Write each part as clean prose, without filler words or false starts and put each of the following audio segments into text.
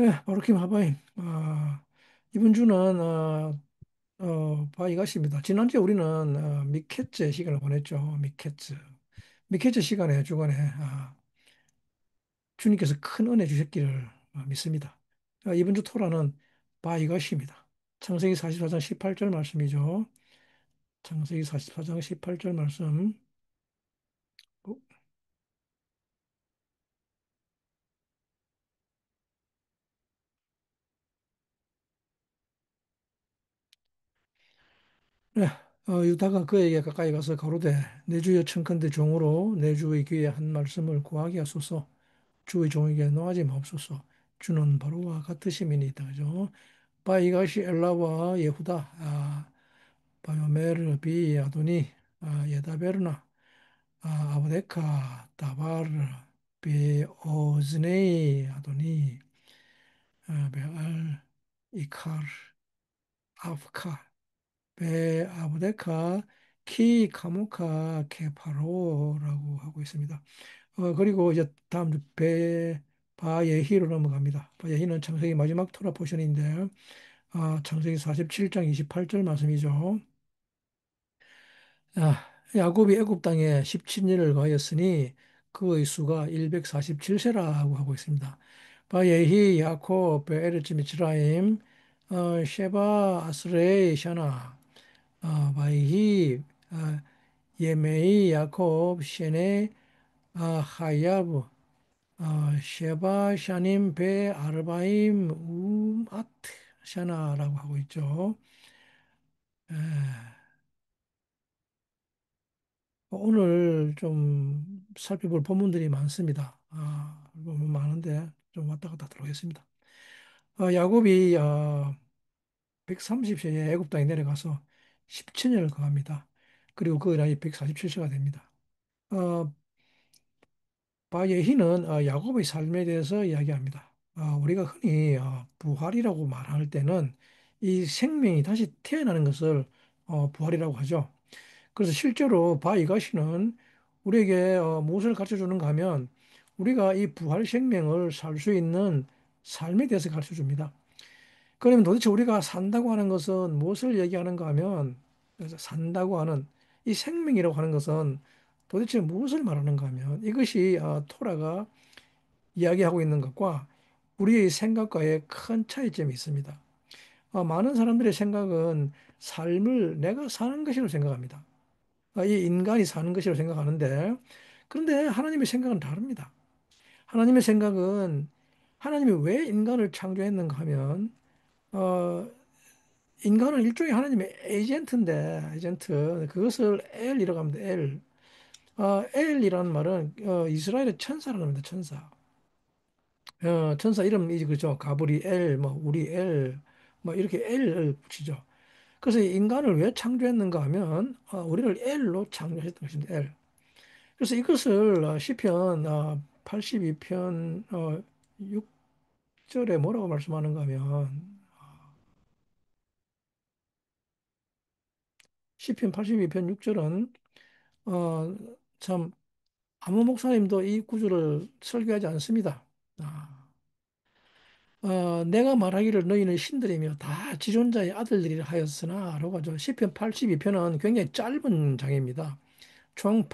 네, 바로킴 하바임. 이번 주는 바이가시입니다. 지난주에 우리는 미케츠 시간을 보냈죠. 미케츠. 미케츠 시간에 주간에 주님께서 큰 은혜 주셨기를 믿습니다. 이번 주 토라는 바이가시입니다. 창세기 44장 18절 말씀이죠. 창세기 44장 18절 말씀. 어, 네, 유다가 그에게 가까이 가서 가로되 내 주여 청컨대 종으로 내 주의 귀에 한 말씀을 구하게 하소서. 주의 종에게 노하지 마옵소서. 주는 바로와 같으심이니이다. 그죠? 바이가시 엘라와 예후다, 바요메르 비 아도니, 예다베르나, 아브데카 다바르 비 오즈네이 아도니, 베알 이카르 아프카 베 아브데카 키 카모카 케파로라고 하고 있습니다. 그리고 이제 다음 주 바예히로 넘어갑니다. 바예히는 창세기 마지막 토라 포션인데, 창세기 47장 28절 말씀이죠. 야곱이 애굽 땅에 17년을 거하였으니 그의 수가 147세라고 하고 있습니다. 바예히 야곱 베에르츠 미츠라임 셰바 아스레이 샤나 바이히 예메이 야곱 셰네 하야브 셰바 샤님 베 아르바임 아트 샤나라고 하고 있죠. 에, 오늘 좀 살펴볼 본문들이 많습니다. 본문 많은데 좀 왔다 갔다 들어오겠습니다. 야곱이 130세에 애굽 땅에 내려가서 17년을 거합니다. 그리고 그 나이 147세가 됩니다. 어, 바예히는 야곱의 삶에 대해서 이야기합니다. 우리가 흔히 부활이라고 말할 때는 이 생명이 다시 태어나는 것을 부활이라고 하죠. 그래서 실제로 바이가시는 우리에게 무엇을 가르쳐 주는가 하면 우리가 이 부활 생명을 살 수 있는 삶에 대해서 가르쳐 줍니다. 그러면 도대체 우리가 산다고 하는 것은 무엇을 얘기하는가 하면, 그래서 산다고 하는 이 생명이라고 하는 것은 도대체 무엇을 말하는가 하면 이것이 토라가 이야기하고 있는 것과 우리의 생각과의 큰 차이점이 있습니다. 많은 사람들의 생각은 삶을 내가 사는 것이라고 생각합니다. 이 인간이 사는 것이라고 생각하는데, 그런데 하나님의 생각은 다릅니다. 하나님의 생각은 하나님이 왜 인간을 창조했는가 하면, 어, 인간은 일종의 하나님의 에이전트인데, 에이전트, 그것을 엘이라고 합니다. 엘. 엘이라는 말은 이스라엘의 천사라는 겁니다. 천사. 천사 이름이 그죠. 가브리엘, 뭐 우리엘, 뭐 이렇게 엘을 붙이죠. 그래서 이 인간을 왜 창조했는가 하면 우리를 엘로 창조했던 것입니다. 엘. 그래서 이것을 시편 82편 6절에 뭐라고 말씀하는가 하면 시편 82편 6절은 어, 참 아무 목사님도 이 구절을 설교하지 않습니다. 내가 말하기를 너희는 신들이며 다 지존자의 아들들이라 하였으나 라고 하죠. 시편 82편은 굉장히 짧은 장입니다. 총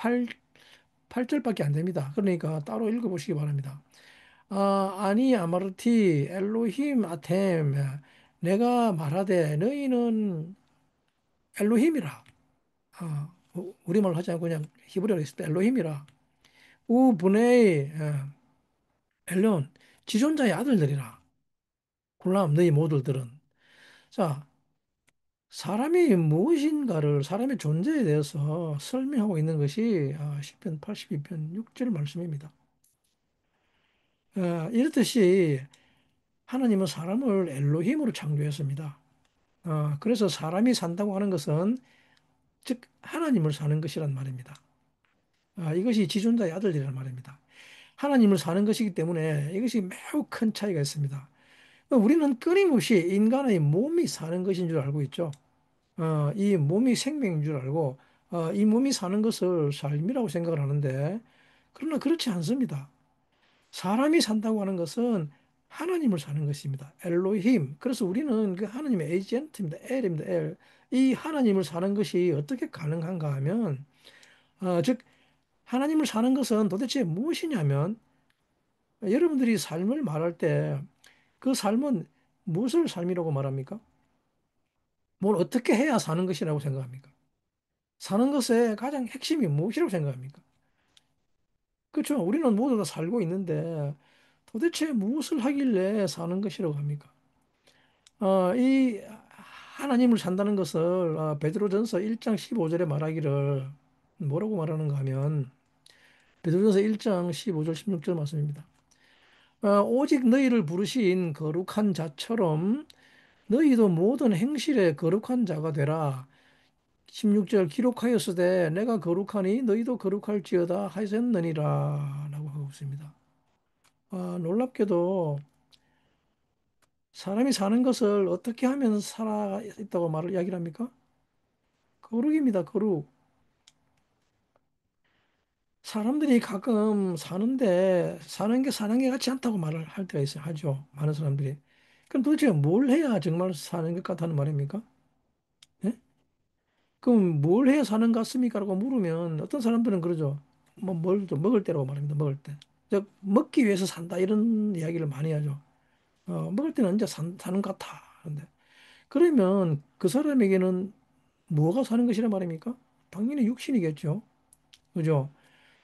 8절밖에 안 됩니다. 그러니까 따로 읽어보시기 바랍니다. 아니 아마르티 엘로힘 아템 내가 말하되 너희는 엘로힘이라. 우리말 하지 않고 그냥 히브리어로 했을 때 엘로힘이라. 우 분의 엘론 지존자의 아들들이라. 굴람 너희 모두들은. 자, 사람이 무엇인가를 사람의 존재에 대해서 설명하고 있는 것이 시편 82편 6절 말씀입니다. 이렇듯이 하나님은 사람을 엘로힘으로 창조했습니다. 그래서 사람이 산다고 하는 것은 즉 하나님을 사는 것이란 말입니다. 이것이 지존자의 아들이라는 말입니다. 하나님을 사는 것이기 때문에 이것이 매우 큰 차이가 있습니다. 우리는 끊임없이 인간의 몸이 사는 것인 줄 알고 있죠. 이 몸이 생명인 줄 알고 이 몸이 사는 것을 삶이라고 생각을 하는데 그러나 그렇지 않습니다. 사람이 산다고 하는 것은 하나님을 사는 것입니다. 엘로힘. 그래서 우리는 그 하나님의 에이전트입니다. 엘입니다. 엘. 이 하나님을 사는 것이 어떻게 가능한가 하면, 즉 하나님을 사는 것은 도대체 무엇이냐면, 여러분들이 삶을 말할 때 그 삶은 무엇을 삶이라고 말합니까? 뭘 어떻게 해야 사는 것이라고 생각합니까? 사는 것의 가장 핵심이 무엇이라고 생각합니까? 그렇죠. 우리는 모두 다 살고 있는데 도대체 무엇을 하길래 사는 것이라고 합니까? 이 하나님을 산다는 것을 베드로전서 1장 15절에 말하기를 뭐라고 말하는가 하면 베드로전서 1장 15절 16절 말씀입니다. 오직 너희를 부르신 거룩한 자처럼 너희도 모든 행실에 거룩한 자가 되라. 16절 기록하였으되 내가 거룩하니 너희도 거룩할지어다 하셨느니라 라고 하고 있습니다. 놀랍게도 사람이 사는 것을 어떻게 하면 살아 있다고 말을 이야기를 합니까? 거룩입니다. 거룩. 사람들이 가끔 사는 게 사는 게 같지 않다고 말을 할 때가 있어요. 하죠. 많은 사람들이. 그럼 도대체 뭘 해야 정말 사는 것 같다는 말입니까? 예? 그럼 뭘 해야 사는 것 같습니까? 라고 물으면 어떤 사람들은 그러죠. 좀 먹을 때라고 말합니다. 먹을 때. 즉, 먹기 위해서 산다. 이런 이야기를 많이 하죠. 먹을 때는 이제 사는 것 같아. 근데 그러면 그 사람에게는 뭐가 사는 것이란 말입니까? 당연히 육신이겠죠. 그죠?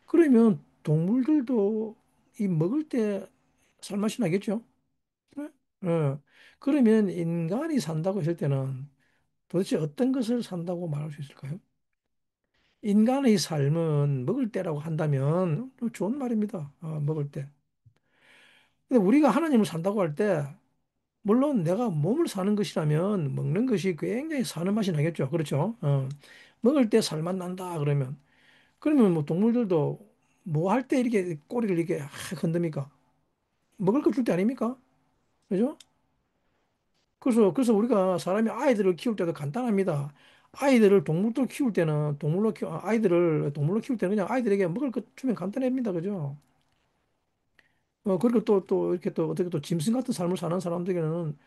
그러면 동물들도 이 먹을 때 살맛이 나겠죠? 네? 어. 그러면 인간이 산다고 했을 때는 도대체 어떤 것을 산다고 말할 수 있을까요? 인간의 삶은 먹을 때라고 한다면 좋은 말입니다. 먹을 때. 근데 우리가 하나님을 산다고 할 때, 물론 내가 몸을 사는 것이라면 먹는 것이 굉장히 사는 맛이 나겠죠. 그렇죠? 먹을 때 살맛 난다 그러면. 그러면 뭐 동물들도 뭐 할 때 이렇게 꼬리를 이렇게 흔듭니까? 먹을 거 줄 때 아닙니까? 그죠? 그래서 우리가 사람이 아이들을 키울 때도 간단합니다. 아이들을 동물도 키울 때는 아이들을 동물로 키울 때는 그냥 아이들에게 먹을 것 주면 간단합니다. 그죠? 그리고 또 이렇게 또 어떻게 또 짐승 같은 삶을 사는 사람들에게는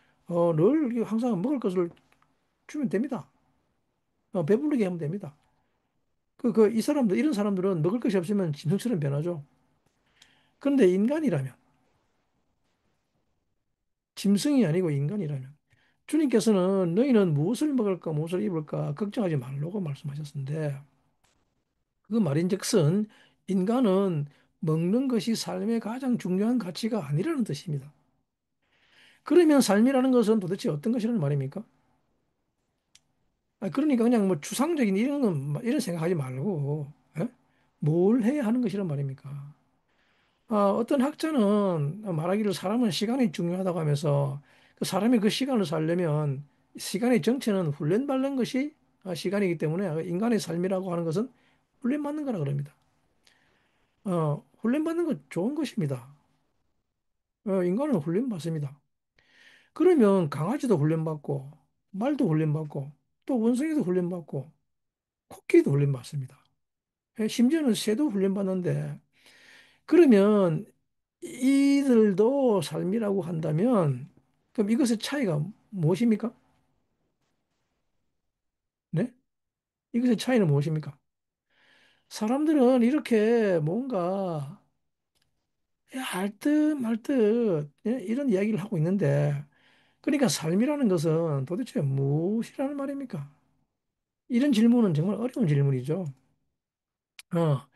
늘 이렇게 항상 먹을 것을 주면 됩니다. 배부르게 하면 됩니다. 이런 사람들은 먹을 것이 없으면 짐승처럼 변하죠. 그런데 인간이라면, 짐승이 아니고 인간이라면, 주님께서는 너희는 무엇을 먹을까, 무엇을 입을까 걱정하지 말라고 말씀하셨는데, 그 말인즉슨 인간은 먹는 것이 삶의 가장 중요한 가치가 아니라는 뜻입니다. 그러면 삶이라는 것은 도대체 어떤 것이라는 말입니까? 그러니까 그냥 뭐 추상적인 이런 건 이런 생각하지 말고 예? 뭘 해야 하는 것이란 말입니까? 어떤 학자는 말하기를 사람은 시간이 중요하다고 하면서 그 사람이 그 시간을 살려면 시간의 정체는 훈련받는 것이 시간이기 때문에 인간의 삶이라고 하는 것은 훈련받는 거라 그럽니다. 훈련받는 것 좋은 것입니다. 인간은 훈련받습니다. 그러면 강아지도 훈련받고 말도 훈련받고 또 원숭이도 훈련받고 코끼리도 훈련받습니다. 심지어는 새도 훈련받는데 그러면 이들도 삶이라고 한다면 그럼 이것의 차이가 무엇입니까? 네? 이것의 차이는 무엇입니까? 사람들은 이렇게 뭔가 알 듯 말 듯 이런 이야기를 하고 있는데 그러니까 삶이라는 것은 도대체 무엇이라는 말입니까? 이런 질문은 정말 어려운 질문이죠. 어,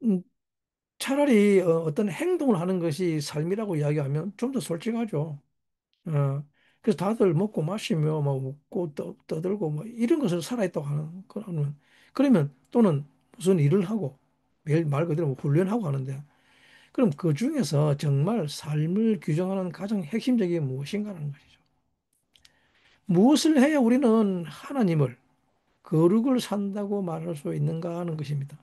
음, 차라리 어떤 행동을 하는 것이 삶이라고 이야기하면 좀 더 솔직하죠. 어, 그래서 다들 먹고 마시며 뭐 웃고 떠들고 뭐 이런 것을 살아있다고 하는 그러면 또는 무슨 일을 하고 매일 말 그대로 뭐 훈련하고 하는데 그럼 그 중에서 정말 삶을 규정하는 가장 핵심적인 게 무엇인가라는 것이죠. 무엇을 해야 우리는 하나님을 거룩을 산다고 말할 수 있는가 하는 것입니다.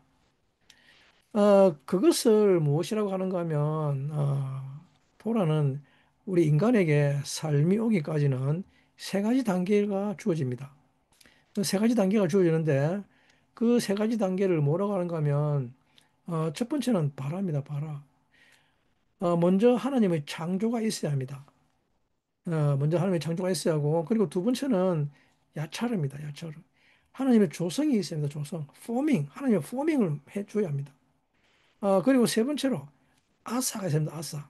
그것을 무엇이라고 하는가 하면 토라는 우리 인간에게 삶이 오기까지는 세 가지 단계가 주어집니다. 그 세 가지 단계가 주어지는데 그 세 가지 단계를 뭐라고 하는가 하면 첫 번째는 바라입니다. 바라. 먼저 하나님의 창조가 있어야 합니다. 먼저 하나님의 창조가 있어야 하고, 그리고 두 번째는 야차르입니다. 야차르. 하나님의 조성이 있어야 합니다. 조성. 포밍. 하나님의 포밍을 해줘야 합니다. 그리고 세 번째로 아사가 있습니다. 아사.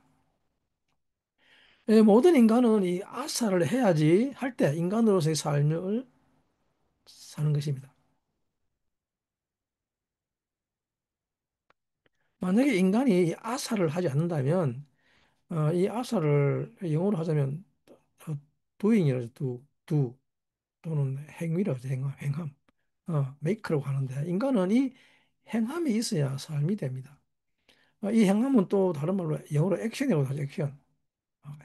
모든 인간은 이 아사를 해야지 할 때 인간으로서의 삶을 사는 것입니다. 만약에 인간이 이 아사를 하지 않는다면, 이 아사를 영어로 하자면 doing이라죠. do 또는 행위라고 하죠. 행함. make라고 하는데 인간은 이 행함이 있어야 삶이 됩니다. 이 행함은 또 다른 말로 영어로 액션이라고 하죠. 액션.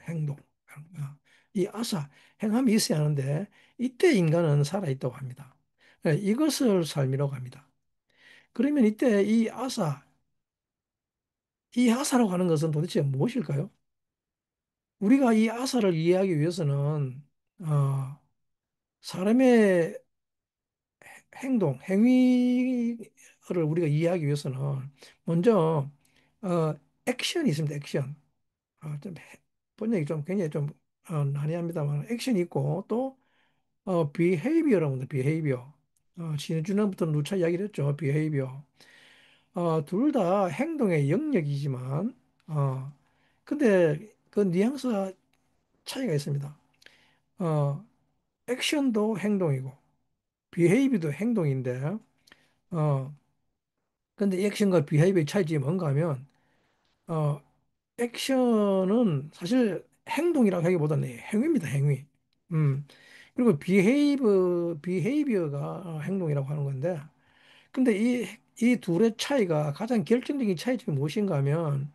행동. 이 아사, 행함이 있어야 하는데 이때 인간은 살아있다고 합니다. 이것을 삶이라고 합니다. 그러면 이때 이 아사라고 하는 것은 도대체 무엇일까요? 우리가 이 아사를 이해하기 위해서는 어, 사람의 행동, 행위를 우리가 이해하기 위해서는 먼저 액션이 있습니다. 액션. 좀 번역이 좀 굉장히 좀 난해합니다만 액션이 있고 또 behavior라고 합니다. behavior. 지난주부터 누차 이야기를 했죠. behavior. 둘 다 행동의 영역이지만 근데 그 뉘앙스 차이가 있습니다. 어, 액션도 행동이고 behavior도 행동인데 어, 근데 액션과 비하이브의 차이점이 뭔가 하면 어, 액션은 사실 행동이라고 하기보다는 행위입니다. 행위. 음. 그리고 비헤이비어가 행동이라고 하는 건데 근데 이 둘의 차이가 가장 결정적인 차이점이 무엇인가 하면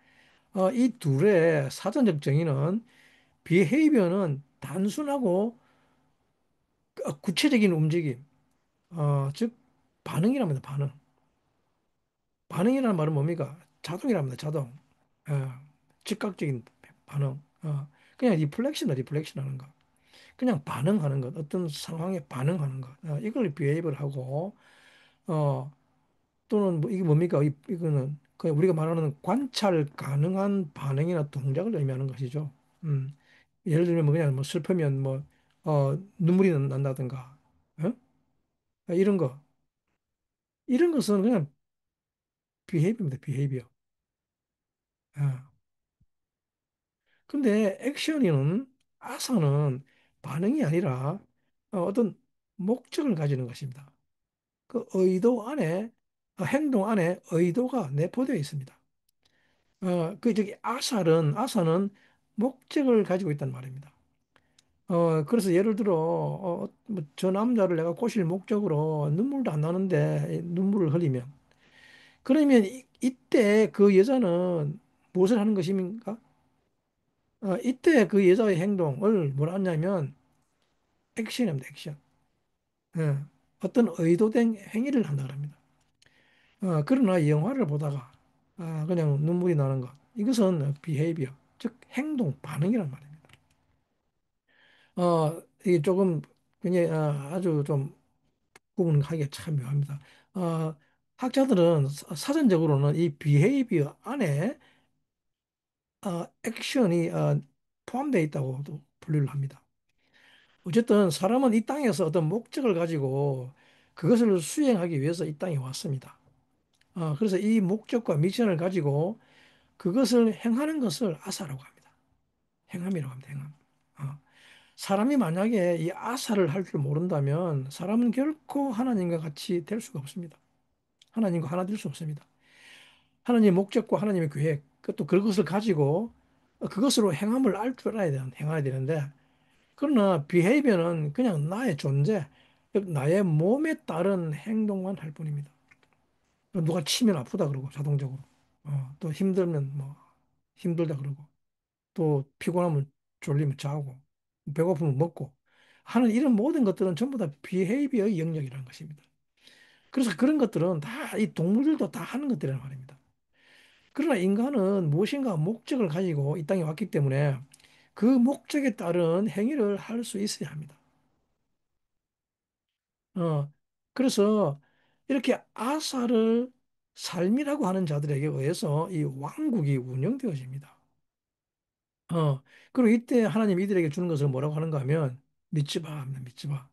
이 둘의 사전적 정의는 비헤이비어는 단순하고 구체적인 움직임, 즉 반응이랍니다. 반응. 반응이라는 말은 뭡니까? 자동이랍니다. 자동. 어, 즉각적인 반응. 그냥 리플렉션 하는 거. 그냥 반응하는 것. 어떤 상황에 반응하는 것. 이걸 비헤이브를 하고, 어, 또는 뭐 이게 뭡니까? 이거는 그냥 우리가 말하는 관찰 가능한 반응이나 동작을 의미하는 것이죠. 음. 예를 들면 뭐 그냥 뭐 슬프면 뭐, 눈물이 난다든가, 어? 이런 거. 이런 것은 그냥 비헤이브입니다. 비헤이비어. 근데 아서는 반응이 아니라 어떤 목적을 가지는 것입니다. 그 의도 안에, 행동 안에 의도가 내포되어 있습니다. 아사는 목적을 가지고 있다는 말입니다. 그래서 예를 들어, 뭐저 남자를 내가 꼬실 목적으로 눈물도 안 나는데 눈물을 흘리면, 그러면 이때 그 여자는 무엇을 하는 것입니까? 이때 그 여자의 행동을 뭐라 하냐면 액션입니다, 액션. 예, 어떤 의도된 행위를 한다 그럽니다. 그러나 영화를 보다가 그냥 눈물이 나는 것. 이것은 비헤이비어, 즉 행동, 반응이란 말입니다. 이게 조금 굉장히 아주 좀 구분하기가 참 묘합니다. 어, 학자들은 사전적으로는 이 비헤이비어 안에 액션이 포함되어 있다고도 분류를 합니다. 어쨌든 사람은 이 땅에서 어떤 목적을 가지고 그것을 수행하기 위해서 이 땅에 왔습니다. 그래서 이 목적과 미션을 가지고 그것을 행하는 것을 아사라고 합니다. 행함이라고 합니다. 행함. 어, 사람이 만약에 이 아사를 할 줄 모른다면 사람은 결코 하나님과 같이 될 수가 없습니다. 하나님과 하나 될 수 없습니다. 하나님의 목적과 하나님의 계획, 또 그것을 가지고 그것으로 행함을 알 줄 행해야 되는데 그러나 비헤이비어는 그냥 나의 존재, 즉 나의 몸에 따른 행동만 할 뿐입니다. 누가 치면 아프다 그러고 자동적으로. 또 힘들면 뭐 힘들다 그러고 또 피곤하면 졸리면 자고 배고프면 먹고 하는 이런 모든 것들은 전부 다 비헤이비어의 영역이라는 것입니다. 그래서 그런 것들은 다 이 동물들도 다 하는 것들이란 말입니다. 그러나 인간은 무엇인가 목적을 가지고 이 땅에 왔기 때문에 그 목적에 따른 행위를 할 수 있어야 합니다. 어, 그래서 이렇게 아사를 삶이라고 하는 자들에게 의해서 이 왕국이 운영되어집니다. 어, 그리고 이때 하나님 이들에게 주는 것을 뭐라고 하는가 하면 믿지 마, 합니다. 믿지 마.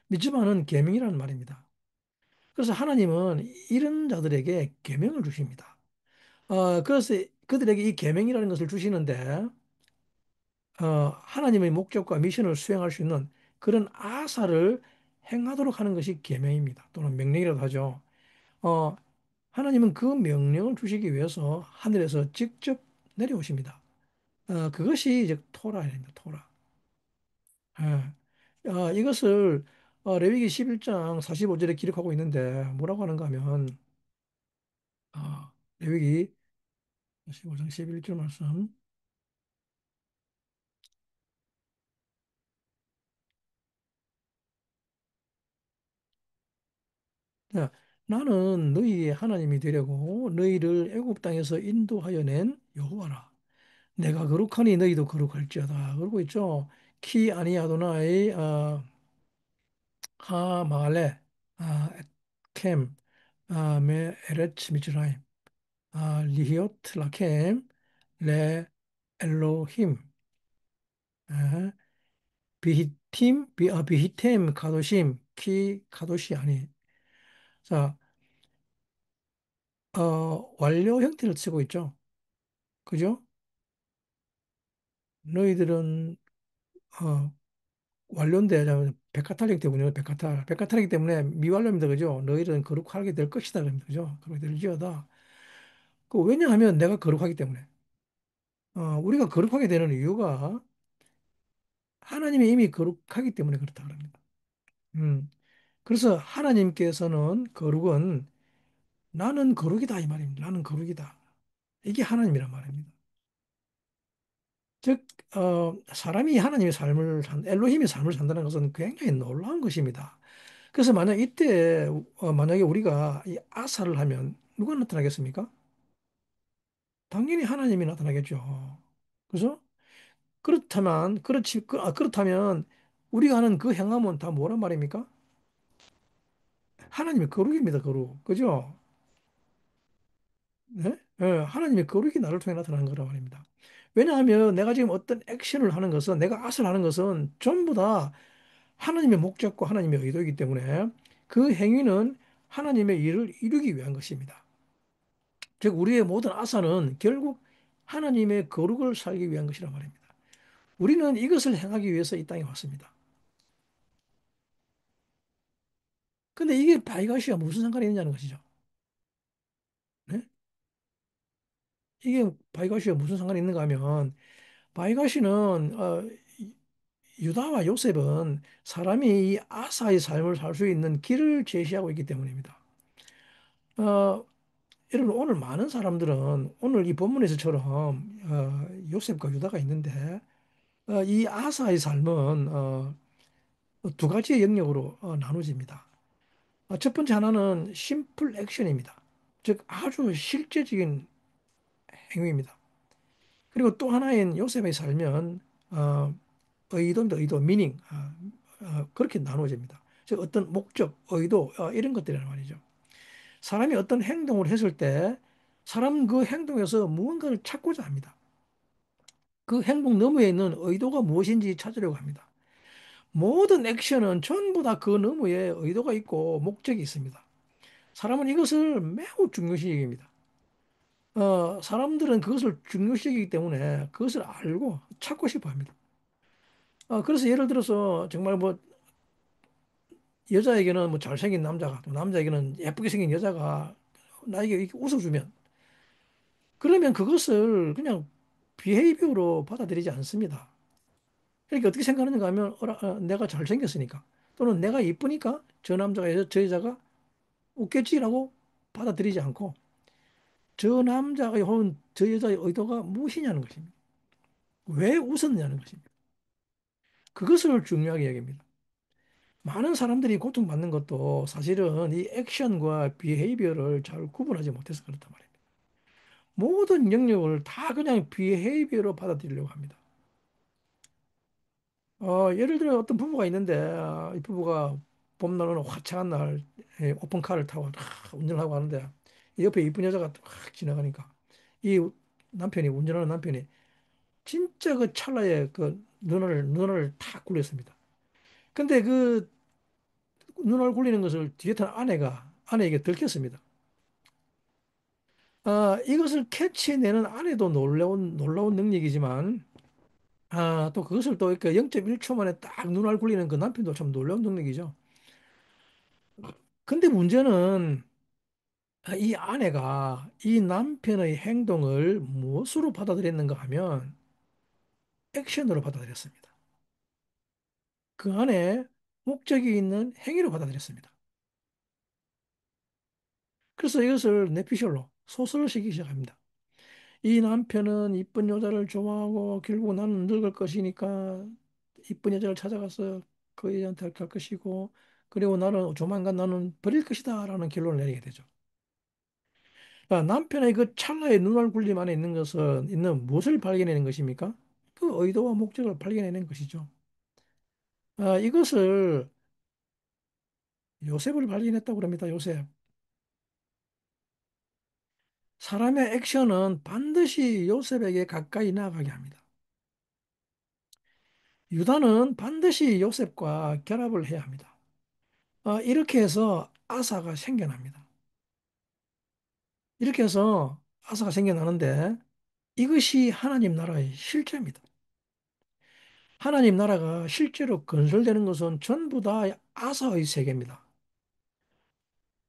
믿지 마는 계명이라는 말입니다. 그래서 하나님은 이런 자들에게 계명을 주십니다. 그래서 그들에게 이 계명이라는 것을 주시는데 하나님의 목적과 미션을 수행할 수 있는 그런 아사를 행하도록 하는 것이 계명입니다. 또는 명령이라고 하죠. 어, 하나님은 그 명령을 주시기 위해서 하늘에서 직접 내려오십니다. 그것이 이제 토라입니다. 토라. 이것을 레위기 11장 45절에 기록하고 있는데 뭐라고 하는가 하면 레위기 15장 11절 말씀. 자, 나는 너희의 하나님이 되려고 너희를 애굽 땅에서 인도하여 낸 여호와라. 내가 거룩하니 너희도 거룩할지어다. 그러고 있죠. 키 아니아도나의 하 말레 캠 메 에레츠 미즈라임 리히옷 라켐 레 엘로힘 에, 비히템 가도심 키 가도시 아니. 자, 완료 형태를 쓰고 있죠. 그죠? 너희들은 어, 완료인데 백화탈이기 때문에 백화탈이기 때문에 미완료입니다. 그죠? 너희들은 거룩하게 될 것이다. 그럽니다. 그죠? 그렇게 될지어다. 왜냐하면 내가 거룩하기 때문에. 우리가 거룩하게 되는 이유가 하나님이 이미 거룩하기 때문에 그렇다 그럽니다. 음. 그래서 하나님께서는 거룩은 나는 거룩이다 이 말입니다. 나는 거룩이다. 이게 하나님이란 말입니다. 즉, 사람이 하나님의 엘로힘의 삶을 산다는 것은 굉장히 놀라운 것입니다. 그래서 만약 이때, 만약에 우리가 이 아사를 하면 누가 나타나겠습니까? 당연히 하나님이 나타나겠죠. 그죠? 그렇다면 우리가 하는 그 행함은 다 뭐란 말입니까? 하나님의 거룩입니다, 거룩. 그죠? 네? 하나님의 거룩이 나를 통해 나타나는 거란 말입니다. 왜냐하면 내가 지금 어떤 액션을 하는 것은, 내가 아을 하는 것은 전부 다 하나님의 목적과 하나님의 의도이기 때문에 그 행위는 하나님의 일을 이루기 위한 것입니다. 즉, 우리의 모든 아사는 결국 하나님의 거룩을 살기 위한 것이란 말입니다. 우리는 이것을 행하기 위해서 이 땅에 왔습니다. 근데 이게 바이가시와 무슨 상관이 있느냐는 것이죠. 네? 이게 바이가시와 무슨 상관이 있는가 하면 바이가시는 유다와 요셉은 사람이 이 아사의 삶을 살 수 있는 길을 제시하고 있기 때문입니다. 어, 여러분 오늘 많은 사람들은 오늘 이 본문에서처럼 요셉과 유다가 있는데 이 아사의 삶은 두 가지의 영역으로 나눠집니다. 첫 번째 하나는 심플 액션입니다. 즉 아주 실제적인 행위입니다. 그리고 또 하나인 요셉의 삶은 의도입니다. 의도, 미닝. 그렇게 나누어집니다. 즉 어떤 목적, 의도 이런 것들이란 말이죠. 사람이 어떤 행동을 했을 때 사람 그 행동에서 무언가를 찾고자 합니다. 그 행동 너머에 있는 의도가 무엇인지 찾으려고 합니다. 모든 액션은 전부 다 그 너머에 의도가 있고 목적이 있습니다. 사람은 이것을 매우 중요시 여깁니다. 사람들은 그것을 중요시 여기기 때문에 그것을 알고 찾고 싶어 합니다. 그래서 예를 들어서 정말 뭐 여자에게는 뭐 잘생긴 남자가 또 남자에게는 예쁘게 생긴 여자가 나에게 이렇게 웃어주면 그러면 그것을 그냥 비헤이비어로 받아들이지 않습니다. 그러니까 어떻게 생각하는가 하면 내가 잘생겼으니까 또는 내가 이쁘니까 저 남자가 저 여자가 웃겠지라고 받아들이지 않고 저 남자가 혹은 저 여자의 의도가 무엇이냐는 것입니다. 왜 웃었냐는 것입니다. 그것을 중요하게 여깁니다. 많은 사람들이 고통받는 것도 사실은 이 액션과 비헤이비어를 잘 구분하지 못해서 그렇단 말입니다. 모든 영역을 다 그냥 비헤이비어로 받아들이려고 합니다. 예를 들어 어떤 부부가 있는데 이 부부가 봄날 오는 화창한 날 오픈카를 타고 운전을 하고 가는데 이 옆에 이쁜 여자가 확 지나가니까 이 남편이 운전하는 남편이 진짜 그 찰나에 그 눈을 탁 굴렸습니다. 근데 그 눈을 굴리는 것을 뒤에 탄 아내에게 들켰습니다. 이것을 캐치해내는 아내도 놀라운 능력이지만, 또 그것을 또 이렇게 0.1초 만에 딱 눈알 굴리는 그 남편도 참 놀라운 능력이죠. 근데 문제는 이 아내가 이 남편의 행동을 무엇으로 받아들였는가 하면 액션으로 받아들였습니다. 그 안에 목적이 있는 행위로 받아들였습니다. 그래서 이것을 뇌피셜로 소설을 쓰기 시작합니다. 이 남편은 이쁜 여자를 좋아하고 결국 나는 늙을 것이니까 이쁜 여자를 찾아가서 그 여자한테 갈 것이고 그리고 나는 조만간 나는 버릴 것이다 라는 결론을 내리게 되죠. 그러니까 남편의 그 찰나의 눈알 굴림 안에 있는 무엇을 발견해낸 것입니까? 그 의도와 목적을 발견해낸 것이죠. 이것을 요셉을 발견했다고 그럽니다. 요셉. 사람의 액션은 반드시 요셉에게 가까이 나아가게 합니다. 유다는 반드시 요셉과 결합을 해야 합니다. 이렇게 해서 아사가 생겨납니다. 이렇게 해서 아사가 생겨나는데 이것이 하나님 나라의 실제입니다. 하나님 나라가 실제로 건설되는 것은 전부 다 아사의 세계입니다.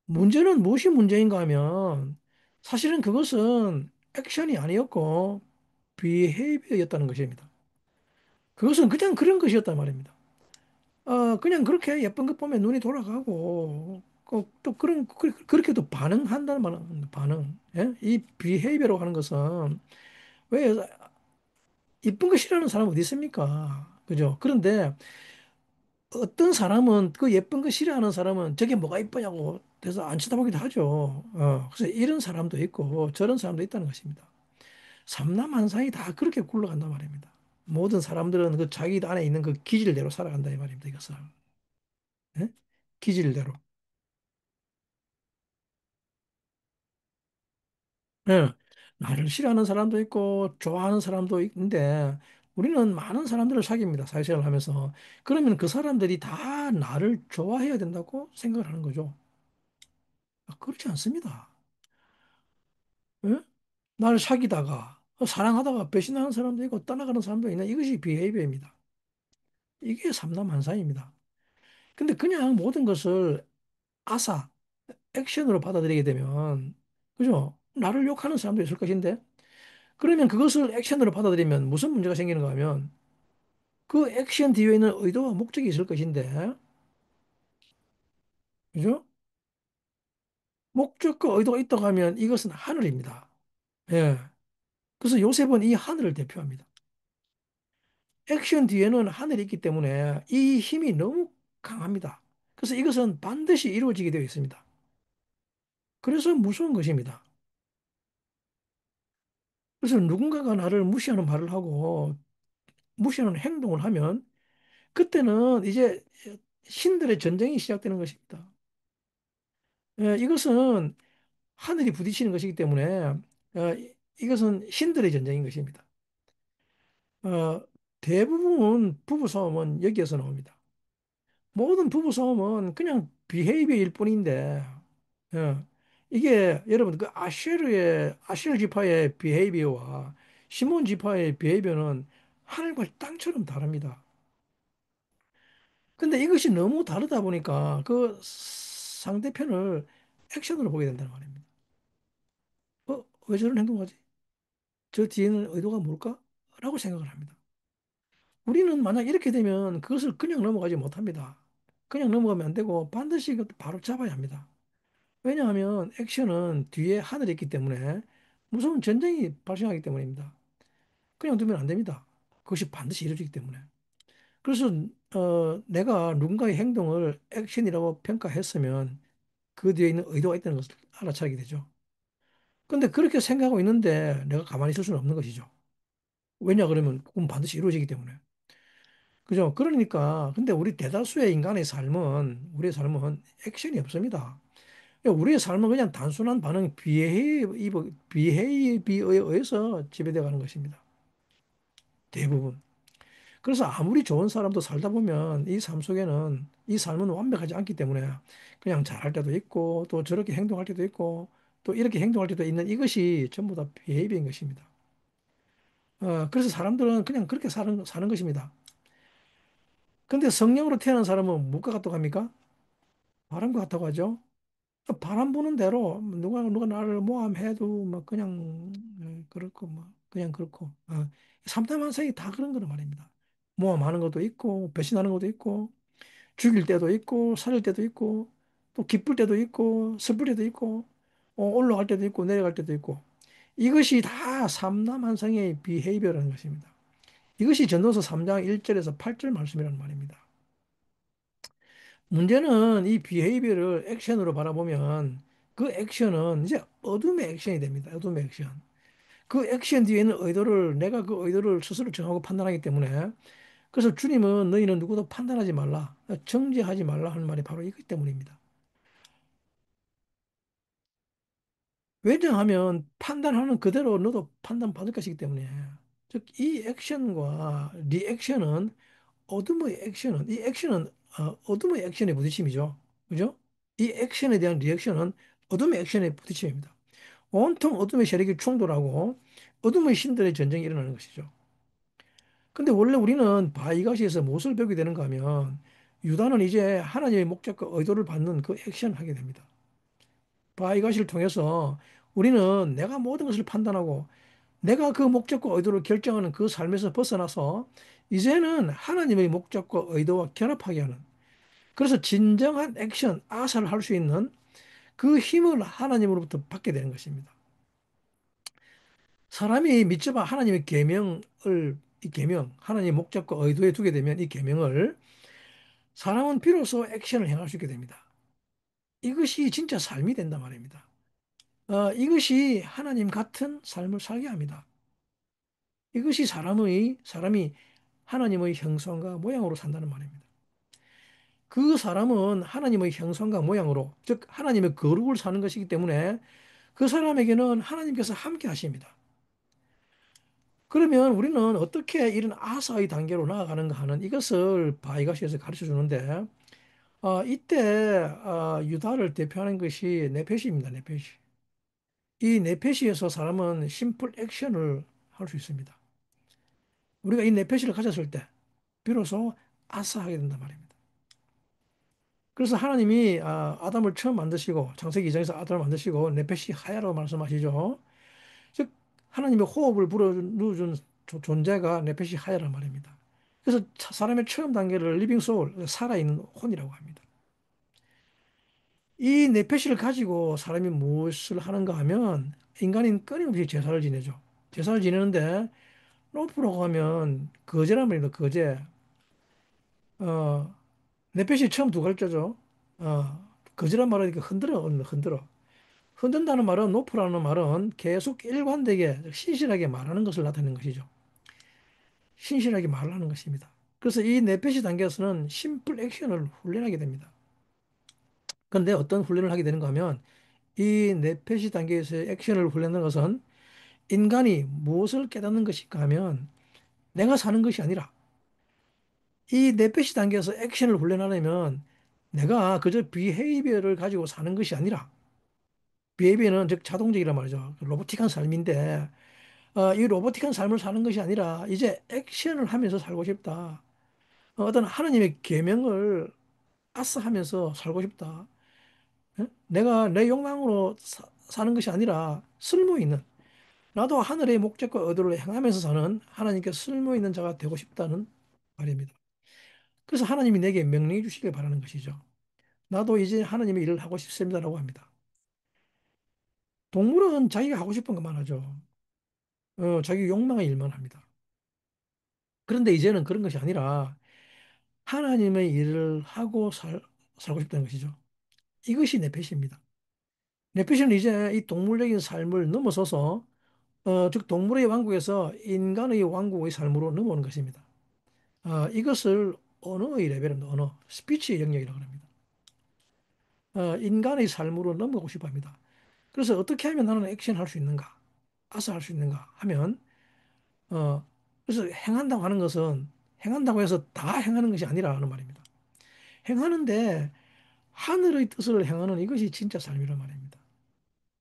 문제는 무엇이 문제인가 하면 사실은 그것은 액션이 아니었고 비헤이비어였다는 것입니다. 그것은 그냥 그런 것이었단 말입니다. 그냥 그렇게 예쁜 것 보면 눈이 돌아가고 또 그렇게도 반응한다는 말은 반응. 예? 이 비헤이비어라고 하는 것은 왜 이쁜 거 싫어하는 사람 어디 있습니까? 그죠? 그런데 어떤 사람은 그 예쁜 거 싫어하는 사람은 저게 뭐가 이쁘냐고 그래서 안 쳐다보기도 하죠. 그래서 이런 사람도 있고 저런 사람도 있다는 것입니다. 삼남한상이 다 그렇게 굴러간단 말입니다. 모든 사람들은 그 자기 안에 있는 그 기질대로 살아간다 이 말입니다. 이것은. 예? 기질대로. 예. 나를 싫어하는 사람도 있고 좋아하는 사람도 있는데 우리는 많은 사람들을 사귀입니다. 사회생활을 하면서. 그러면 그 사람들이 다 나를 좋아해야 된다고 생각을 하는 거죠. 그렇지 않습니다. 예? 나를 사귀다가 사랑하다가 배신하는 사람도 있고 떠나가는 사람도 있는 이것이 비헤이비어입니다. 이게 삼남한사입니다. 근데 그냥 모든 것을 아사, 액션으로 받아들이게 되면 그죠? 나를 욕하는 사람도 있을 것인데 그러면 그것을 액션으로 받아들이면 무슨 문제가 생기는가 하면 그 액션 뒤에는 의도와 목적이 있을 것인데, 그죠? 목적과 의도가 있다고 하면 이것은 하늘입니다. 예. 그래서 요셉은 이 하늘을 대표합니다. 액션 뒤에는 하늘이 있기 때문에 이 힘이 너무 강합니다. 그래서 이것은 반드시 이루어지게 되어 있습니다. 그래서 무서운 것입니다. 그래서 누군가가 나를 무시하는 말을 하고 무시하는 행동을 하면 그때는 이제 신들의 전쟁이 시작되는 것입니다. 예, 이것은 하늘이 부딪히는 것이기 때문에 이것은 신들의 전쟁인 것입니다. 어, 대부분 부부싸움은 여기에서 나옵니다. 모든 부부싸움은 그냥 비헤이비어일 뿐인데 이게 여러분 그 아쉐르 지파의 비헤이비어와 시몬 지파의 비헤이비어는 하늘과 땅처럼 다릅니다. 근데 이것이 너무 다르다 보니까 그 상대편을 액션으로 보게 된다는 말입니다. 왜 저런 행동하지? 저 뒤에는 의도가 뭘까? 라고 생각을 합니다. 우리는 만약 이렇게 되면 그것을 그냥 넘어가지 못합니다. 그냥 넘어가면 안 되고 반드시 이것도 바로 잡아야 합니다. 왜냐하면 액션은 뒤에 하늘이 있기 때문에 무서운 전쟁이 발생하기 때문입니다. 그냥 두면 안 됩니다. 그것이 반드시 이루어지기 때문에. 그래서 내가 누군가의 행동을 액션이라고 평가했으면 그 뒤에 있는 의도가 있다는 것을 알아차리게 되죠. 근데 그렇게 생각하고 있는데 내가 가만히 있을 수는 없는 것이죠. 왜냐 그러면 그건 반드시 이루어지기 때문에. 그죠? 그러니까 근데 우리 대다수의 인간의 삶은 우리의 삶은 액션이 없습니다. 우리의 삶은 그냥 단순한 반응 비헤이비어에 의해서 지배되어 가는 것입니다. 대부분. 그래서 아무리 좋은 사람도 살다 보면 이 삶 속에는 이 삶은 완벽하지 않기 때문에 그냥 잘할 때도 있고 또 저렇게 행동할 때도 있고 또 이렇게 행동할 때도 있는 이것이 전부 다 비헤이비어인 것입니다. 그래서 사람들은 그냥 그렇게 사는 것입니다. 근데 성령으로 태어난 사람은 무엇과 같다고 합니까? 바람과 같다고 하죠. 바람 부는 대로 누가 나를 모함해도 뭐 그냥 그렇고 뭐 그냥 그렇고 삼타만상이 다 그런 거란 말입니다. 모함하는 것도 있고 배신하는 것도 있고 죽일 때도 있고 살릴 때도 있고 또 기쁠 때도 있고 슬플 때도 있고 올라갈 때도 있고 내려갈 때도 있고 이것이 다 삼라만상의 비헤이비어라는 것입니다. 이것이 전도서 3장 1절에서 8절 말씀이라는 말입니다. 문제는 이 비헤이비어를 액션으로 바라보면 그 액션은 이제 어둠의 액션이 됩니다. 어둠의 액션. 그 액션 뒤에는 의도를 내가 그 의도를 스스로 정하고 판단하기 때문에 그래서 주님은 너희는 누구도 판단하지 말라, 정죄하지 말라 하는 말이 바로 이것 때문입니다. 왜냐하면 판단하는 그대로 너도 판단받을 것이기 때문에. 즉, 이 액션과 리액션은 어둠의 액션은 이 액션은 어둠의 액션의 부딪힘이죠. 그죠? 이 액션에 대한 리액션은 어둠의 액션의 부딪힘입니다. 온통 어둠의 세력이 충돌하고 어둠의 신들의 전쟁이 일어나는 것이죠. 근데 원래 우리는 바이가시에서 무엇을 배우게 되는가 하면 유다는 이제 하나님의 목적과 의도를 받는 그 액션을 하게 됩니다. 바이가시를 통해서 우리는 내가 모든 것을 판단하고 내가 그 목적과 의도를 결정하는 그 삶에서 벗어나서 이제는 하나님의 목적과 의도와 결합하게 하는 그래서 진정한 액션, 아사를 할 수 있는 그 힘을 하나님으로부터 받게 되는 것입니다. 사람이 믿져봐 하나님의 계명을 이 계명, 하나님의 목적과 의도에 두게 되면 이 계명을 사람은 비로소 액션을 행할 수 있게 됩니다. 이것이 진짜 삶이 된단 말입니다. 이것이 하나님 같은 삶을 살게 합니다. 이것이 사람이 하나님의 형상과 모양으로 산다는 말입니다. 그 사람은 하나님의 형상과 모양으로, 즉 하나님의 거룩을 사는 것이기 때문에 그 사람에게는 하나님께서 함께 하십니다. 그러면 우리는 어떻게 이런 아사의 단계로 나아가는가 하는 이것을 바이가시에서 가르쳐 주는데, 이때 유다를 대표하는 것이 네페시입니다. 네페시. 이 네페시에서 사람은 심플 액션을 할 수 있습니다. 우리가 이 네페시를 가졌을 때 비로소 아사하게 된단 말입니다. 그래서 하나님이 아담을 처음 만드시고 창세기 2장에서 아담을 만드시고 네페시 하야라고 말씀하시죠. 즉 하나님의 호흡을 불어넣어준 존재가 네페시 하야란 말입니다. 그래서 사람의 처음 단계를 리빙 소울, 살아있는 혼이라고 합니다. 이 네페시를 가지고 사람이 무엇을 하는가 하면 인간인 끊임없이 제사를 지내죠. 제사를 지내는데 로프로 가면 거제란 말입니다. 거제. 어, 네페시 처음 두 글자죠. 거제란 말은 이렇게 흔들어. 흔든다는 말은 노프라는 말은 계속 일관되게 신실하게 말하는 것을 나타내는 것이죠. 신실하게 말을 하는 것입니다. 그래서 이 네페시 단계에서는 심플 액션을 훈련하게 됩니다. 그런데 어떤 훈련을 하게 되는가 하면 이 네페시 단계에서의 액션을 훈련하는 것은 인간이 무엇을 깨닫는 것인가 하면 내가 사는 것이 아니라 이 네페시 단계에서 액션을 훈련하려면 내가 그저 비헤이비어를 가지고 사는 것이 아니라 비헤이비어는 즉 자동적이란 말이죠. 로보틱한 삶인데 이 로보틱한 삶을 사는 것이 아니라 이제 액션을 하면서 살고 싶다. 어떤 하나님의 계명을 아싸하면서 살고 싶다. 내가 내 욕망으로 사는 것이 아니라 쓸모 있는 나도 하늘의 목적과 의도를 행하면서 사는 하나님께 쓸모 있는 자가 되고 싶다는 말입니다. 그래서 하나님이 내게 명령해 주시길 바라는 것이죠. 나도 이제 하나님의 일을 하고 싶습니다라고 합니다. 동물은 자기가 하고 싶은 것만 하죠. 자기 욕망의 일만 합니다. 그런데 이제는 그런 것이 아니라 하나님의 일을 하고 살고 싶다는 것이죠. 이것이 네페시입니다. 네페시는 이제 이 동물적인 삶을 넘어서서 즉 동물의 왕국에서 인간의 왕국의 삶으로 넘어오는 것입니다. 이것을 언어의 레벨입니다. 언어, 스피치의 영역이라고 합니다. 인간의 삶으로 넘어가고 싶어 합니다. 그래서 어떻게 하면 나는 액션 할 수 있는가? 아사 할 수 있는가? 하면 그래서 행한다고 하는 것은 행한다고 해서 다 행하는 것이 아니라는 말입니다. 행하는데 하늘의 뜻을 행하는 이것이 진짜 삶이란 말입니다.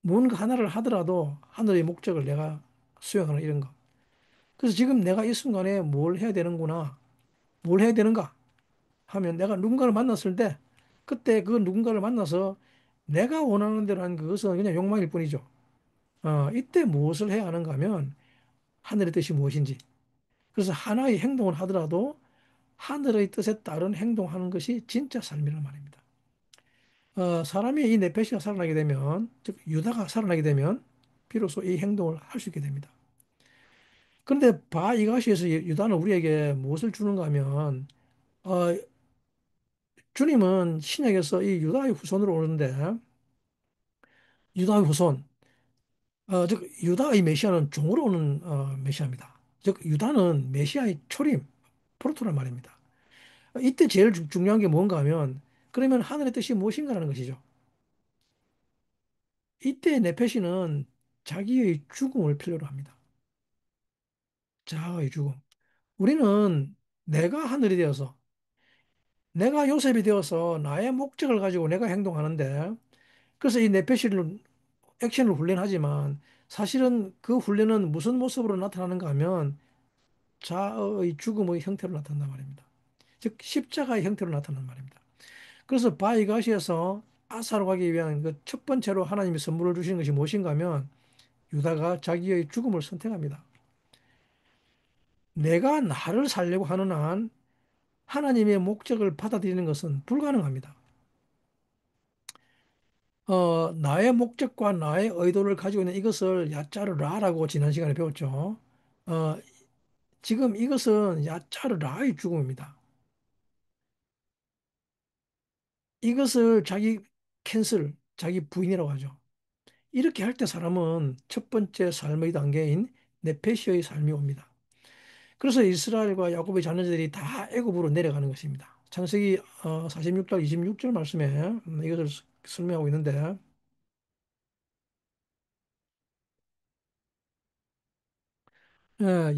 뭔가 하나를 하더라도 하늘의 목적을 내가 수행하는 이런 거. 그래서 지금 내가 이 순간에 뭘 해야 되는구나, 뭘 해야 되는가 하면 내가 누군가를 만났을 때 그때 그 누군가를 만나서 내가 원하는 대로 하는 그것은 그냥 욕망일 뿐이죠. 이때 무엇을 해야 하는가 하면 하늘의 뜻이 무엇인지. 그래서 하나의 행동을 하더라도 하늘의 뜻에 따른 행동하는 것이 진짜 삶이란 말입니다. 사람이 이 네페시가 살아나게 되면, 즉 유다가 살아나게 되면 비로소 이 행동을 할 수 있게 됩니다. 그런데 바이가시에서 유다는 우리에게 무엇을 주는가 하면 어, 주님은 신약에서 이 유다의 후손으로 오는데 유다의 후손, 즉 유다의 메시아는 종으로 오는 메시아입니다. 즉 유다는 메시아의 초림, 프로토란 말입니다. 이때 제일 중요한 게 뭔가 하면 그러면 하늘의 뜻이 무엇인가라는 것이죠. 이때 네페시는 자기의 죽음을 필요로 합니다. 자아의 죽음. 우리는 내가 하늘이 되어서 내가 요셉이 되어서 나의 목적을 가지고 내가 행동하는데 그래서 이 네페시를 액션을 훈련하지만 사실은 그 훈련은 무슨 모습으로 나타나는가 하면 자아의 죽음의 형태로 나타난단 말입니다. 즉 십자가의 형태로 나타난단 말입니다. 그래서 바이가시에서 아사로 가기 위한 그 첫 번째로 하나님이 선물을 주신 것이 무엇인가 하면 유다가 자기의 죽음을 선택합니다. 내가 나를 살려고 하는 한 하나님의 목적을 받아들이는 것은 불가능합니다. 나의 목적과 나의 의도를 가지고 있는 이것을 야짜르 라라고 지난 시간에 배웠죠. 어, 지금 이것은 야짜르 라의 죽음입니다. 이것을 자기 캔슬, 자기 부인이라고 하죠. 이렇게 할 때 사람은 첫 번째 삶의 단계인 네페시의 삶이 옵니다. 그래서 이스라엘과 야곱의 자녀들이 다 애굽으로 내려가는 것입니다. 창세기 46장 26절 말씀에 이것을 설명하고 있는데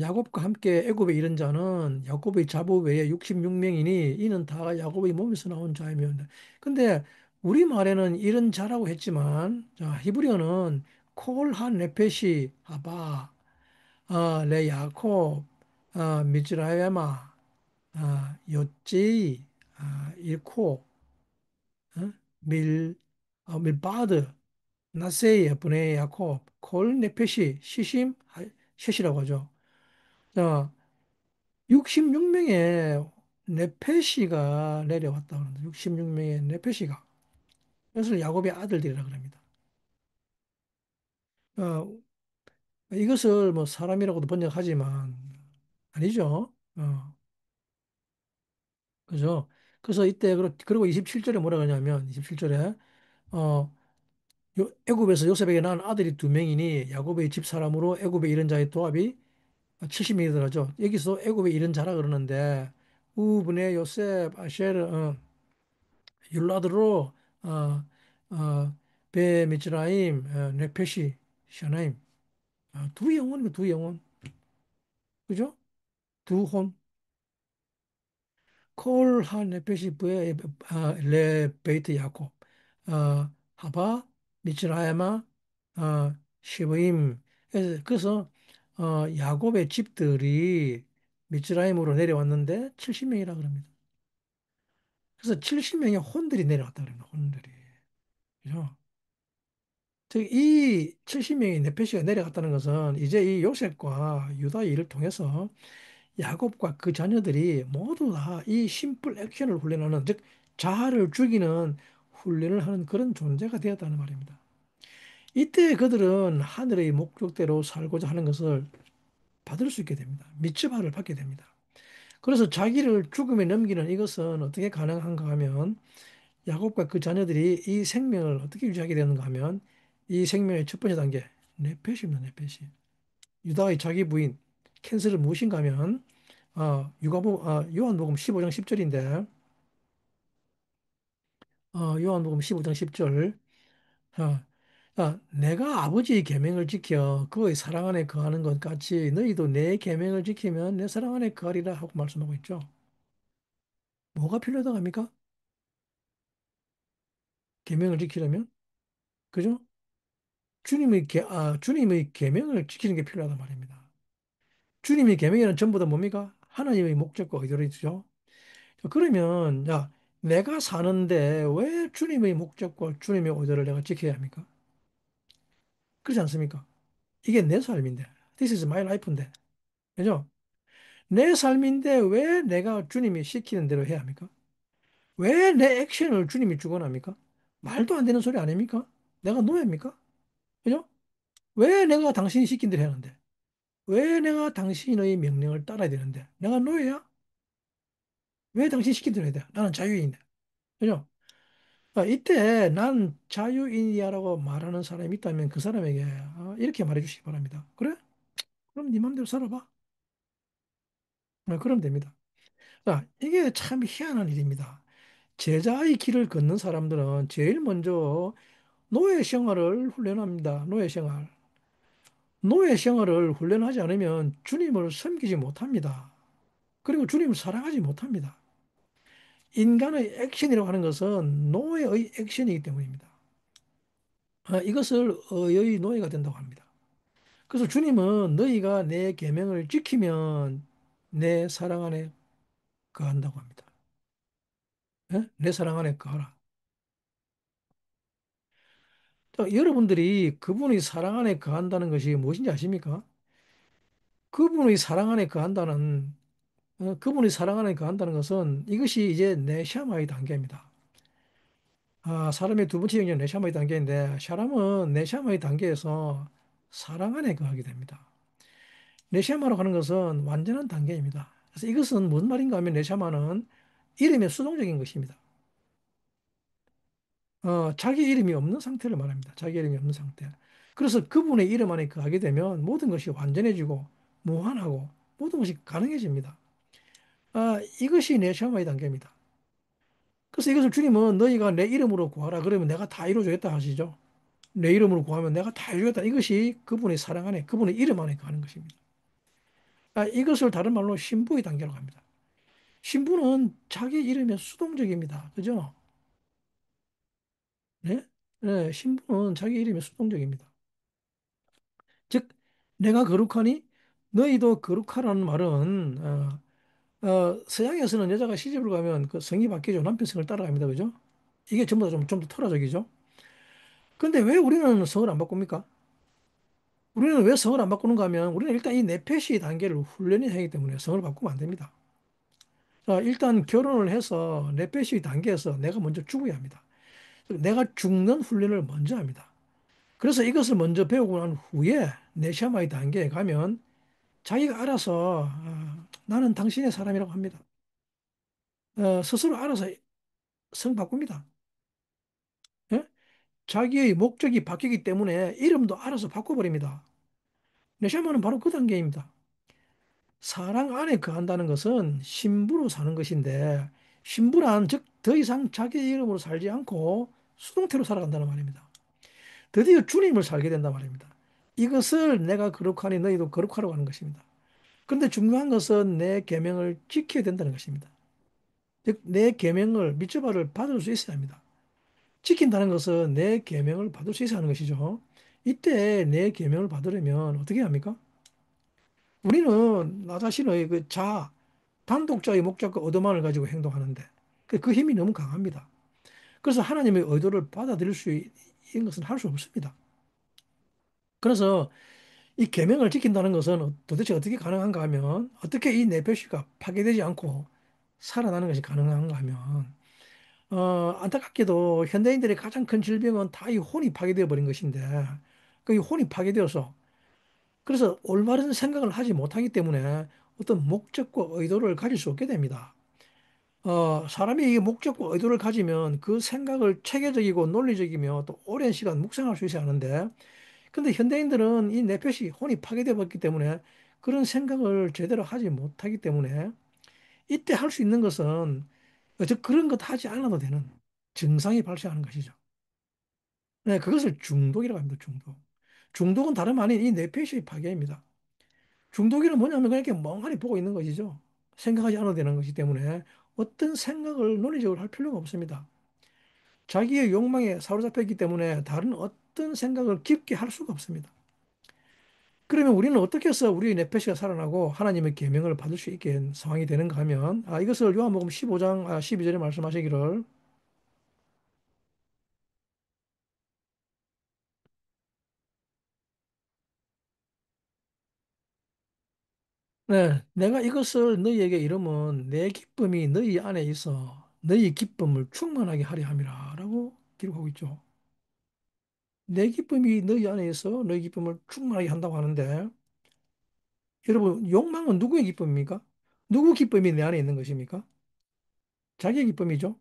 야곱과 함께 애굽에 이른 자는 야곱의 자부 외에 66명이니 이는 다 야곱의 몸에서 나온 자이며 근데 우리말에는 이른 자라고 했지만 자, 히브리어는 콜한 네페시 하바 레 야콥 미즈라야마 요찌 일코 어? 밀 밀바드 나세이 브네 야콥 콜 네페시 시심 셋이라고 하죠. 자, 66명의 네페시가 내려왔다 그러는데 66명의 네페시가 그래서 야곱의 아들들이라 그럽니다. 어, 이것을 뭐 사람이라고도 번역하지만 아니죠. 그죠? 그래서 이때 그리고 27절에 뭐라 그러냐면 27절에 어 애굽에서 요셉에게 낳은 아들이 두 명이니 야곱의 집 사람으로 애굽에 이른 자의 도합이 70명이 들어가죠. 여기서 애굽에 이른 자라 그러는데 우분의 요셉 아쉐르 율라드로 어, 베 미츠라임 네페시 샤나임 두 영혼이면 두 영혼 그죠? 두 혼 콜하 네페시 브에 레 베이트 야곱 하바 미츠라야마 시브임 그래서 야곱의 집들이 미츠라임으로 내려왔는데 70명이라 그럽니다. 그래서 70명의 혼들이 내려왔다 그럽니다. 혼들이 그죠? 즉, 이 70명의 네페시가 내려갔다는 것은 이제 이 요셉과 유다의 일을 통해서 야곱과 그 자녀들이 모두 다 이 심플 액션을 훈련하는, 즉, 자아를 죽이는 훈련을 하는 그런 존재가 되었다는 말입니다. 이때 그들은 하늘의 목적대로 살고자 하는 것을 받을 수 있게 됩니다. 미츠바를 받게 됩니다. 그래서 자기를 죽음에 넘기는 이것은 어떻게 가능한가 하면 야곱과 그 자녀들이 이 생명을 어떻게 유지하게 되는가 하면 이 생명의 첫 번째 단계 네페시입니다. 네페시. 유다의 자기 부인 캔슬은 무엇인가 하면 요한복음 15장 10절인데 요한복음 15장 10절 내가 아버지의 계명을 지켜 그의 사랑 안에 거하는 것 같이 너희도 내 계명을 지키면 내 사랑 안에 거하리라 하고 말씀하고 있죠. 뭐가 필요하다고 합니까? 계명을 지키려면, 그죠? 주님의 계명을 지키는 게 필요하단 말입니다. 주님의 계명에는 전부 다 뭡니까? 하나님의 목적과 의도를 있죠. 그러면 내가 사는데 왜 주님의 목적과 주님의 의도를 내가 지켜야 합니까? 그렇지 않습니까? 이게 내 삶인데. This is my life인데. 그죠? 내 삶인데 왜 내가 주님이 시키는 대로 해야 합니까? 왜 내 액션을 주님이 주관합니까? 말도 안 되는 소리 아닙니까? 내가 노예입니까? 그죠? 왜 내가 당신이 시킨 대로 해야 하는데? 왜 내가 당신의 명령을 따라야 되는데? 내가 노예야? 왜 당신 시킨 대로 해야 돼? 나는 자유인인데. 그죠? 이때 난 자유인이야라고 말하는 사람이 있다면 그 사람에게 이렇게 말해 주시기 바랍니다. 그래? 그럼 네 맘대로 살아봐. 그럼 됩니다. 이게 참 희한한 일입니다. 제자의 길을 걷는 사람들은 제일 먼저 노예 생활을 훈련합니다. 노예 생활. 노예 생활을 훈련하지 않으면 주님을 섬기지 못합니다. 그리고 주님을 사랑하지 못합니다. 인간의 액션이라고 하는 것은 노예의 액션이기 때문입니다. 이것을 의의 노예가 된다고 합니다. 그래서 주님은 너희가 내 계명을 지키면 내 사랑 안에 거한다고 합니다. 예? 내 사랑 안에 거하라. 여러분들이 그분의 사랑 안에 거한다는 것이 무엇인지 아십니까? 그분의 사랑 안에 거한다는 그분의 사랑 안에 거한다는 것은 이것이 이제 네샤마의 단계입니다. 사람의 두 번째 영역 네샤마의 단계인데 사람은 네샤마의 단계에서 사랑 안에 거하게 됩니다. 네샤마로 가는 것은 완전한 단계입니다. 그래서 이것은 무슨 말인가 하면 네샤마는 이름의 수동적인 것입니다. 자기 이름이 없는 상태를 말합니다. 자기 이름이 없는 상태. 그래서 그분의 이름 안에 거하게 되면 모든 것이 완전해지고 무한하고 모든 것이 가능해집니다. 이것이 네샤마의 단계입니다. 그래서 이것을 주님은 너희가 내 이름으로 구하라 그러면 내가 다 이루어주겠다 하시죠. 내 이름으로 구하면 내가 다 이루겠다. 이것이 그분의 사랑 안에, 그분의 이름 안에 가는 것입니다. 이것을 다른 말로 신부의 단계라고 합니다. 신부는 자기 이름에 수동적입니다. 그죠? 네? 네, 신부는 자기 이름에 수동적입니다. 즉, 내가 거룩하니 너희도 거룩하라는 말은 서양에서는 여자가 시집을 가면 그 성이 바뀌죠. 남편 성을 따라갑니다. 그죠? 이게 전부 다 좀 더 토라적이죠. 근데 왜 우리는 성을 안 바꿉니까? 우리는 왜 성을 안 바꾸는가 하면 우리는 일단 이 내페시 단계를 훈련해야 하기 때문에 성을 바꾸면 안 됩니다. 일단 결혼을 해서 내페시 단계에서 내가 먼저 죽어야 합니다. 내가 죽는 훈련을 먼저 합니다. 그래서 이것을 먼저 배우고 난 후에 네샤마의 단계에 가면 자기가 알아서 나는 당신의 사람이라고 합니다. 스스로 알아서 성 바꿉니다. 예? 자기의 목적이 바뀌기 때문에 이름도 알아서 바꿔버립니다. 네샤마는 바로 그 단계입니다. 사랑 안에 거한다는 것은 신부로 사는 것인데 신부란 즉 더 이상 자기 이름으로 살지 않고 수동태로 살아간다는 말입니다. 드디어 주님을 살게 된단 말입니다. 이것을 내가 거룩하니 너희도 거룩하라고 하는 것입니다. 그런데 중요한 것은 내 계명을 지켜야 된다는 것입니다. 즉 내 계명을 밑줄바를 받을 수 있어야 합니다. 지킨다는 것은 내 계명을 받을 수 있어야 하는 것이죠. 이때 내 계명을 받으려면 어떻게 합니까? 우리는 나 자신의 단독자의 목적과 의도만을 가지고 행동하는데 그 힘이 너무 강합니다. 그래서 하나님의 의도를 받아들일 수 있는 것은 할 수 없습니다. 그래서 이 계명을 지킨다는 것은 도대체 어떻게 가능한가 하면 어떻게 이 내페시가 파괴되지 않고 살아나는 것이 가능한가 하면 안타깝게도 현대인들의 가장 큰 질병은 다 이 혼이 파괴되어 버린 것인데 그 이 혼이 파괴되어서 그래서 올바른 생각을 하지 못하기 때문에 어떤 목적과 의도를 가질 수 없게 됩니다. 사람이 이 목적과 의도를 가지면 그 생각을 체계적이고 논리적이며 또 오랜 시간 묵상할 수 있어야 하는데, 근데 현대인들은 이 내표시 혼이 파괴되어 버렸기 때문에 그런 생각을 제대로 하지 못하기 때문에 이때 할 수 있는 것은 즉 그런 것 하지 않아도 되는 증상이 발생하는 것이죠. 네, 그것을 중독이라고 합니다. 중독. 중독은 다름 아닌 이 뇌폐시의 파괴입니다. 중독이란 뭐냐면 그냥 이렇게 멍하니 보고 있는 것이죠. 생각하지 않아도 되는 것이기 때문에 어떤 생각을 논리적으로 할 필요가 없습니다. 자기의 욕망에 사로잡혔기 때문에 다른 어떤 생각을 깊게 할 수가 없습니다. 그러면 우리는 어떻게 해서 우리의 뇌폐시가 살아나고 하나님의 계명을 받을 수 있게 된 상황이 되는가 하면 이것을 요한복음 15장 12절에 말씀하시기를 네, 내가 이것을 너희에게 이르면 내 기쁨이 너희 안에 있어 너희 기쁨을 충만하게 하려 함이라 라고 기록하고 있죠. 내 기쁨이 너희 안에 있어 너희 기쁨을 충만하게 한다고 하는데 여러분 욕망은 누구의 기쁨입니까? 누구 기쁨이 내 안에 있는 것입니까? 자기의 기쁨이죠.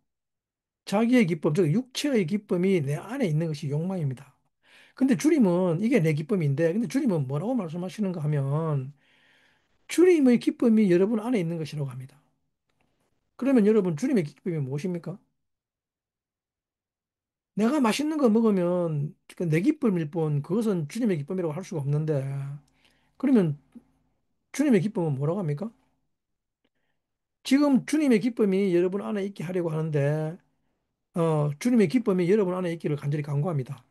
자기의 기쁨, 즉 육체의 기쁨이 내 안에 있는 것이 욕망입니다. 근데 주님은 이게 내 기쁨인데 근데 주님은 뭐라고 말씀하시는가 하면 주님의 기쁨이 여러분 안에 있는 것이라고 합니다. 그러면 여러분 주님의 기쁨이 무엇입니까? 내가 맛있는 거 먹으면 그내 기쁨일 뿐 그것은 주님의 기쁨이라고 할 수가 없는데 그러면 주님의 기쁨은 뭐라고 합니까? 지금 주님의 기쁨이 여러분 안에 있게 하려고 하는데 주님의 기쁨이 여러분 안에 있기를 간절히 간구합니다.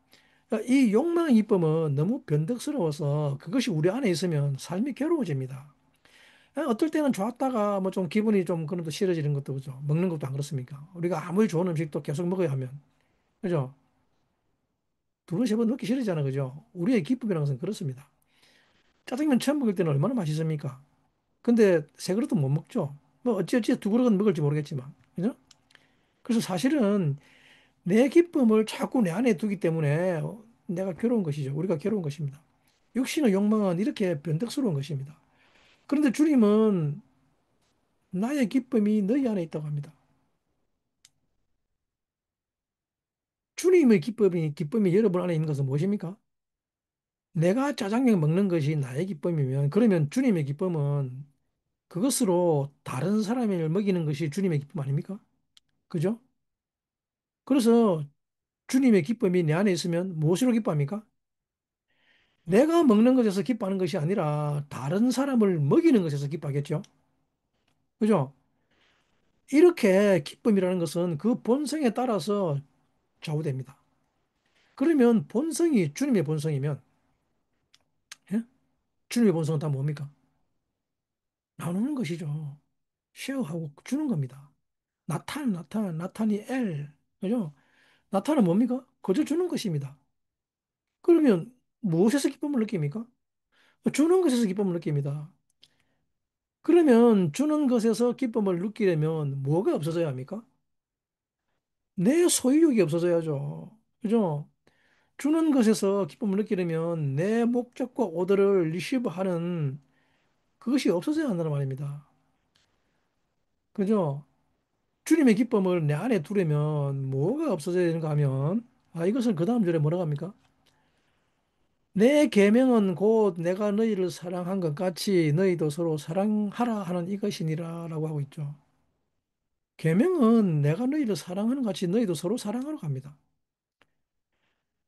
이 욕망의 기쁨은 너무 변덕스러워서 그것이 우리 안에 있으면 삶이 괴로워집니다. 어떨 때는 좋았다가 뭐 좀 기분이 좀 그런 또 싫어지는 것도 그죠. 먹는 것도 안 그렇습니까? 우리가 아무리 좋은 음식도 계속 먹어야 하면 그죠? 두 번, 세 번 먹기 싫어지잖아 그죠? 우리의 기쁨이라는 것은 그렇습니다. 짜장면 처음 먹을 때는 얼마나 맛있습니까? 근데 세 그릇도 못 먹죠. 뭐 어찌어찌 두 그릇은 먹을지 모르겠지만 그죠? 그래서 사실은 내 기쁨을 자꾸 내 안에 두기 때문에 내가 괴로운 것이죠. 우리가 괴로운 것입니다. 육신의 욕망은 이렇게 변덕스러운 것입니다. 그런데 주님은 나의 기쁨이 너희 안에 있다고 합니다. 주님의 기쁨이 여러분 안에 있는 것은 무엇입니까? 내가 짜장면 먹는 것이 나의 기쁨이면 그러면 주님의 기쁨은 그것으로 다른 사람을 먹이는 것이 주님의 기쁨 아닙니까? 그죠? 그래서 주님의 기쁨이 내 안에 있으면 무엇으로 기뻐합니까? 내가 먹는 것에서 기뻐하는 것이 아니라 다른 사람을 먹이는 것에서 기뻐하겠죠. 그죠? 이렇게 기쁨이라는 것은 그 본성에 따라서 좌우됩니다. 그러면 본성이 주님의 본성이면 예? 주님의 본성은 다 뭡니까? 나누는 것이죠. 쉐어하고 주는 겁니다. 나타니엘. 그죠? 나타는 뭡니까? 거저 주는 것입니다. 그러면 무엇에서 기쁨을 느낍니까? 주는 것에서 기쁨을 느낍니다. 그러면 주는 것에서 기쁨을 느끼려면 뭐가 없어져야 합니까? 내 소유욕이 없어져야죠. 그죠? 주는 것에서 기쁨을 느끼려면 내 목적과 오더를 리시브하는 그것이 없어져야 한다는 말입니다. 그죠? 주님의 기쁨을 내 안에 두려면 뭐가 없어져야 되는가 하면 이것을 그 다음 절에 뭐라고 합니까? 내 계명은 곧 내가 너희를 사랑한 것 같이 너희도 서로 사랑하라 하는 이것이니라라고 하고 있죠. 계명은 내가 너희를 사랑하는 것 같이 너희도 서로 사랑하러 갑니다.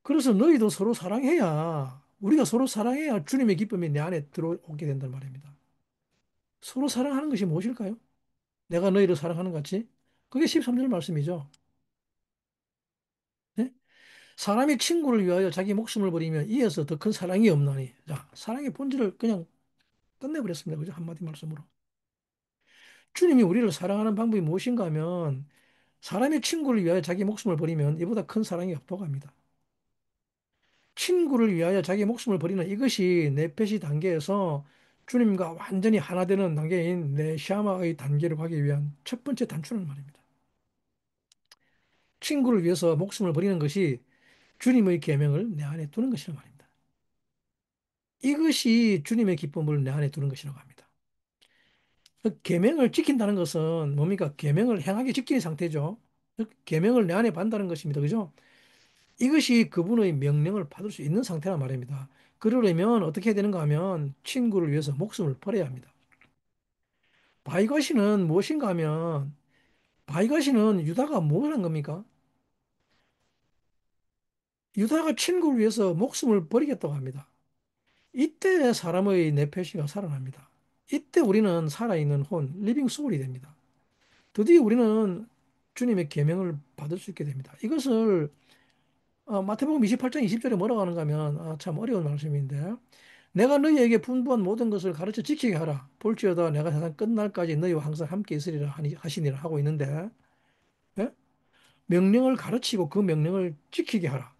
그래서 너희도 서로 사랑해야 우리가 서로 사랑해야 주님의 기쁨이 내 안에 들어오게 된단 말입니다. 서로 사랑하는 것이 무엇일까요? 내가 너희를 사랑하는 것 같이 그게 13절 말씀이죠. 네? 사람이 친구를 위하여 자기 목숨을 버리면 이에서 더 큰 사랑이 없나니. 자, 사랑의 본질을 그냥 끝내버렸습니다. 그죠? 한마디 말씀으로. 주님이 우리를 사랑하는 방법이 무엇인가 하면 사람이 친구를 위하여 자기 목숨을 버리면 이보다 큰 사랑이 없다고 합니다. 친구를 위하여 자기 목숨을 버리는 이것이 네페시 단계에서 주님과 완전히 하나 되는 단계인 네샤마의 단계로 가기 위한 첫 번째 단추란 말입니다. 친구를 위해서 목숨을 버리는 것이 주님의 계명을 내 안에 두는 것이란 말입니다. 이것이 주님의 기쁨을 내 안에 두는 것이라고 합니다. 그 계명을 지킨다는 것은 뭡니까? 계명을 행하게 지키는 상태죠. 계명을 내 안에 반다는 것입니다. 그죠? 이것이 그분의 명령을 받을 수 있는 상태란 말입니다. 그러려면 어떻게 해야 되는가 하면 친구를 위해서 목숨을 버려야 합니다. 바이가시는 무엇인가 하면 바이가시는 유다가 뭘 한 겁니까? 유다가 친구를 위해서 목숨을 버리겠다고 합니다. 이때 사람의 뇌표시가 살아납니다. 이때 우리는 살아있는 혼, 리빙 소울이 됩니다. 드디어 우리는 주님의 계명을 받을 수 있게 됩니다. 이것을 마태복음 28장 20절에 뭐라고 하는가 하면 참 어려운 말씀인데 내가 너희에게 분부한 모든 것을 가르쳐 지키게 하라. 볼지어다 내가 세상 끝날까지 너희와 항상 함께 있으리라 하시니라 하고 있는데 예? 명령을 가르치고 그 명령을 지키게 하라.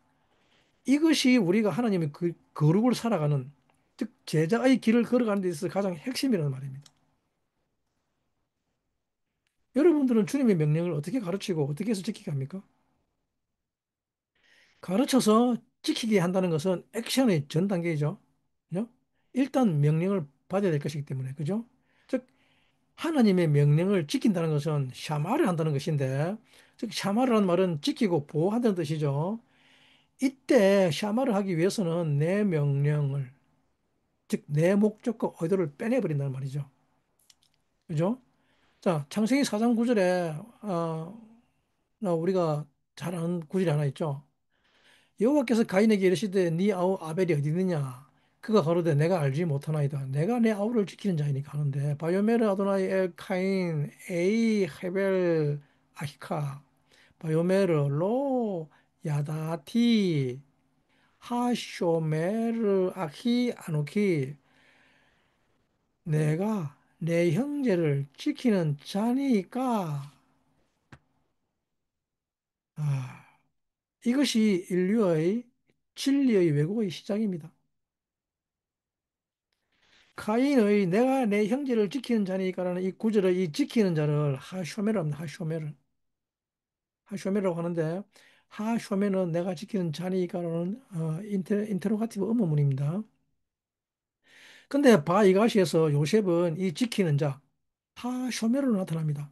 이것이 우리가 하나님의 그 거룩을 살아가는 즉 제자의 길을 걸어가는 데 있어서 가장 핵심이라는 말입니다. 여러분들은 주님의 명령을 어떻게 가르치고 어떻게 해서 지키게 합니까? 가르쳐서 지키게 한다는 것은 액션의 전 단계이죠. 그죠? 일단 명령을 받아야 될 것이기 때문에 그죠? 즉 하나님의 명령을 지킨다는 것은 샤마를 한다는 것인데 즉 샤마르라는 말은 지키고 보호한다는 뜻이죠. 이때 샤마를 하기 위해서는 내 명령을 즉 내 목적과 의도를 빼내버린다는 말이죠. 그죠? 자, 창세기 4장 9절에 우리가 잘 아는 구절이 하나 있죠. 여호와께서 가인에게 이르시되 네 아우 아벨이 어디 있느냐? 그가 가로되 내가 알지 못하나이다. 내가 내 아우를 지키는 자이니까 하는데 바요메르 아도나이 엘 카인 에이 헤벨 아히카 바요메르 로 야다티 하쇼메르 아히 아노키 내가 내 형제를 지키는 자니까 아, 이것이 인류의 진리의 왜곡의 시작입니다. 카인의 내가 내 형제를 지키는 자니까라는 이 구절의 이 지키는 자를 하쇼메라고 합니다. 하쇼메를. 하쇼메라고 하는데 하쇼메는 내가 지키는 자니까라는 인테로가티브 의문문입니다. 근데 바이가시에서 요셉은 이 지키는 자 하쇼메로 나타납니다.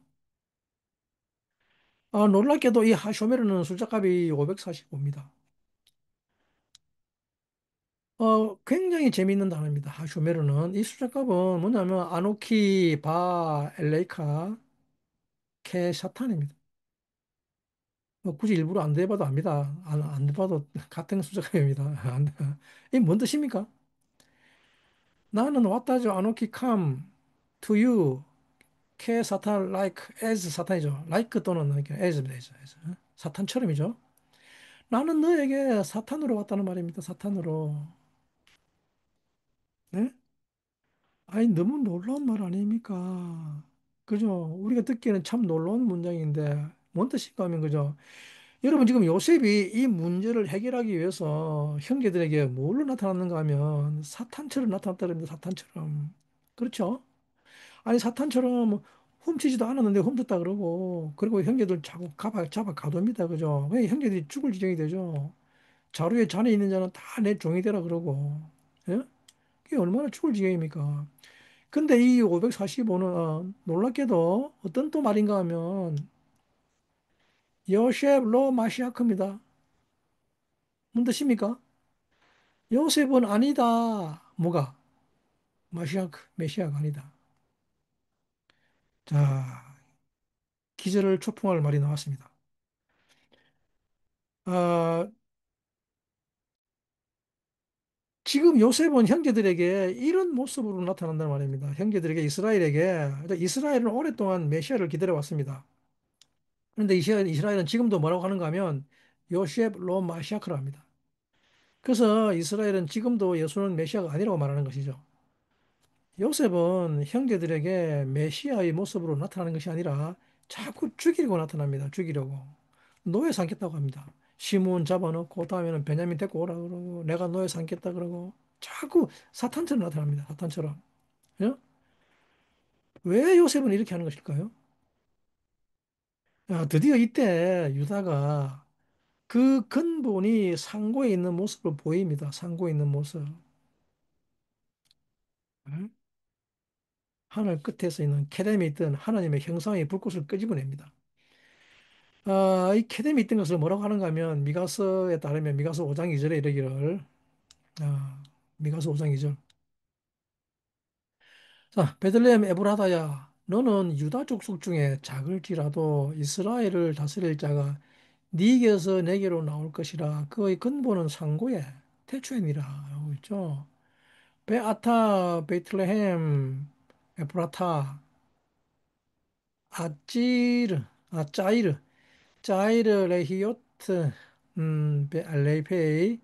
놀랍게도 이 하쇼메르는 숫자값이 545입니다. 굉장히 재미있는 단어입니다. 하쇼메르는 이 숫자값은 뭐냐면 아노키 바 엘레이카 케 샤탄입니다. 굳이 일부러 안 돼봐도 압니다. 안 돼봐도 같은 숫자감입니다. 이뭔 뜻입니까? 나는 왔다죠. 아노키 come to you. 케 사탄 like as 사탄이죠. like 또는 이렇게 as입니다. as. 사탄처럼이죠. 나는 너에게 사탄으로 왔다는 말입니다. 사탄으로. 네? 아니 너무 놀라운 말 아닙니까? 그죠? 우리가 듣기에는 참 놀라운 문장인데 뭔 뜻인가 하면 그죠? 여러분 지금 요셉이 이 문제를 해결하기 위해서 형제들에게 뭘로 나타났는가 하면 사탄처럼 나타났다는 사탄처럼. 그렇죠? 아니 사탄처럼 뭐 훔치지도 않았는데 훔쳤다 그러고 그리고 형제들 자꾸 잡아 가둡니다. 그죠? 왜 형제들이 죽을 지경이 되죠? 자루에 잔에 있는 자는 다 내 종이 되라 그러고. 예? 그게 얼마나 죽을 지경입니까? 근데 이 545는 놀랍게도 어떤 또 말인가 하면 요셉 로 마시아크입니다. 뭔 뜻입니까? 요셉은 아니다. 뭐가? 마시아크, 메시아가 아니다. 자, 기절을 초풍할 말이 나왔습니다. 아, 지금 요셉은 형제들에게 이런 모습으로 나타난다는 말입니다. 형제들에게 이스라엘에게 이스라엘은 오랫동안 메시아를 기다려 왔습니다. 그런데 이스라엘은 지금도 뭐라고 하는가 하면 요셉 로 마시아크라 합니다. 그래서 이스라엘은 지금도 예수는 메시아가 아니라고 말하는 것이죠. 요셉은 형제들에게 메시아의 모습으로 나타나는 것이 아니라 자꾸 죽이려고 나타납니다. 죽이려고. 노예 삼겠다고 합니다. 시몬 잡아놓고 다음에는 베냐민 데리고 오라 그러고 내가 노예 삼겠다 그러고 자꾸 사탄처럼 나타납니다. 사탄처럼. 예? 왜 요셉은 이렇게 하는 것일까요? 드디어 이때 유다가 그 근본이 상고에 있는 모습을 보입니다. 상고에 있는 모습. 예? 하늘 끝에서 있는 케뎀이 있던 하나님의 형상의 불꽃을 끄집어냅니다. 이 케뎀이 있던 것을 뭐라고 하는가 하면 미가서에 따르면 미가서 5장 2절에 이르기를 미가서 5장 2절 자 베들레헴 에브라다야 너는 유다 족속 중에 작을지라도 이스라엘을 다스릴 자가 니게서 내게로 나올 것이라 그의 근본은 상고에 태초에니라 하고 있죠. 베아타 베틀레헴 에프라타 아찌르 아짜이르 짜이르 레히요트 베알레이페이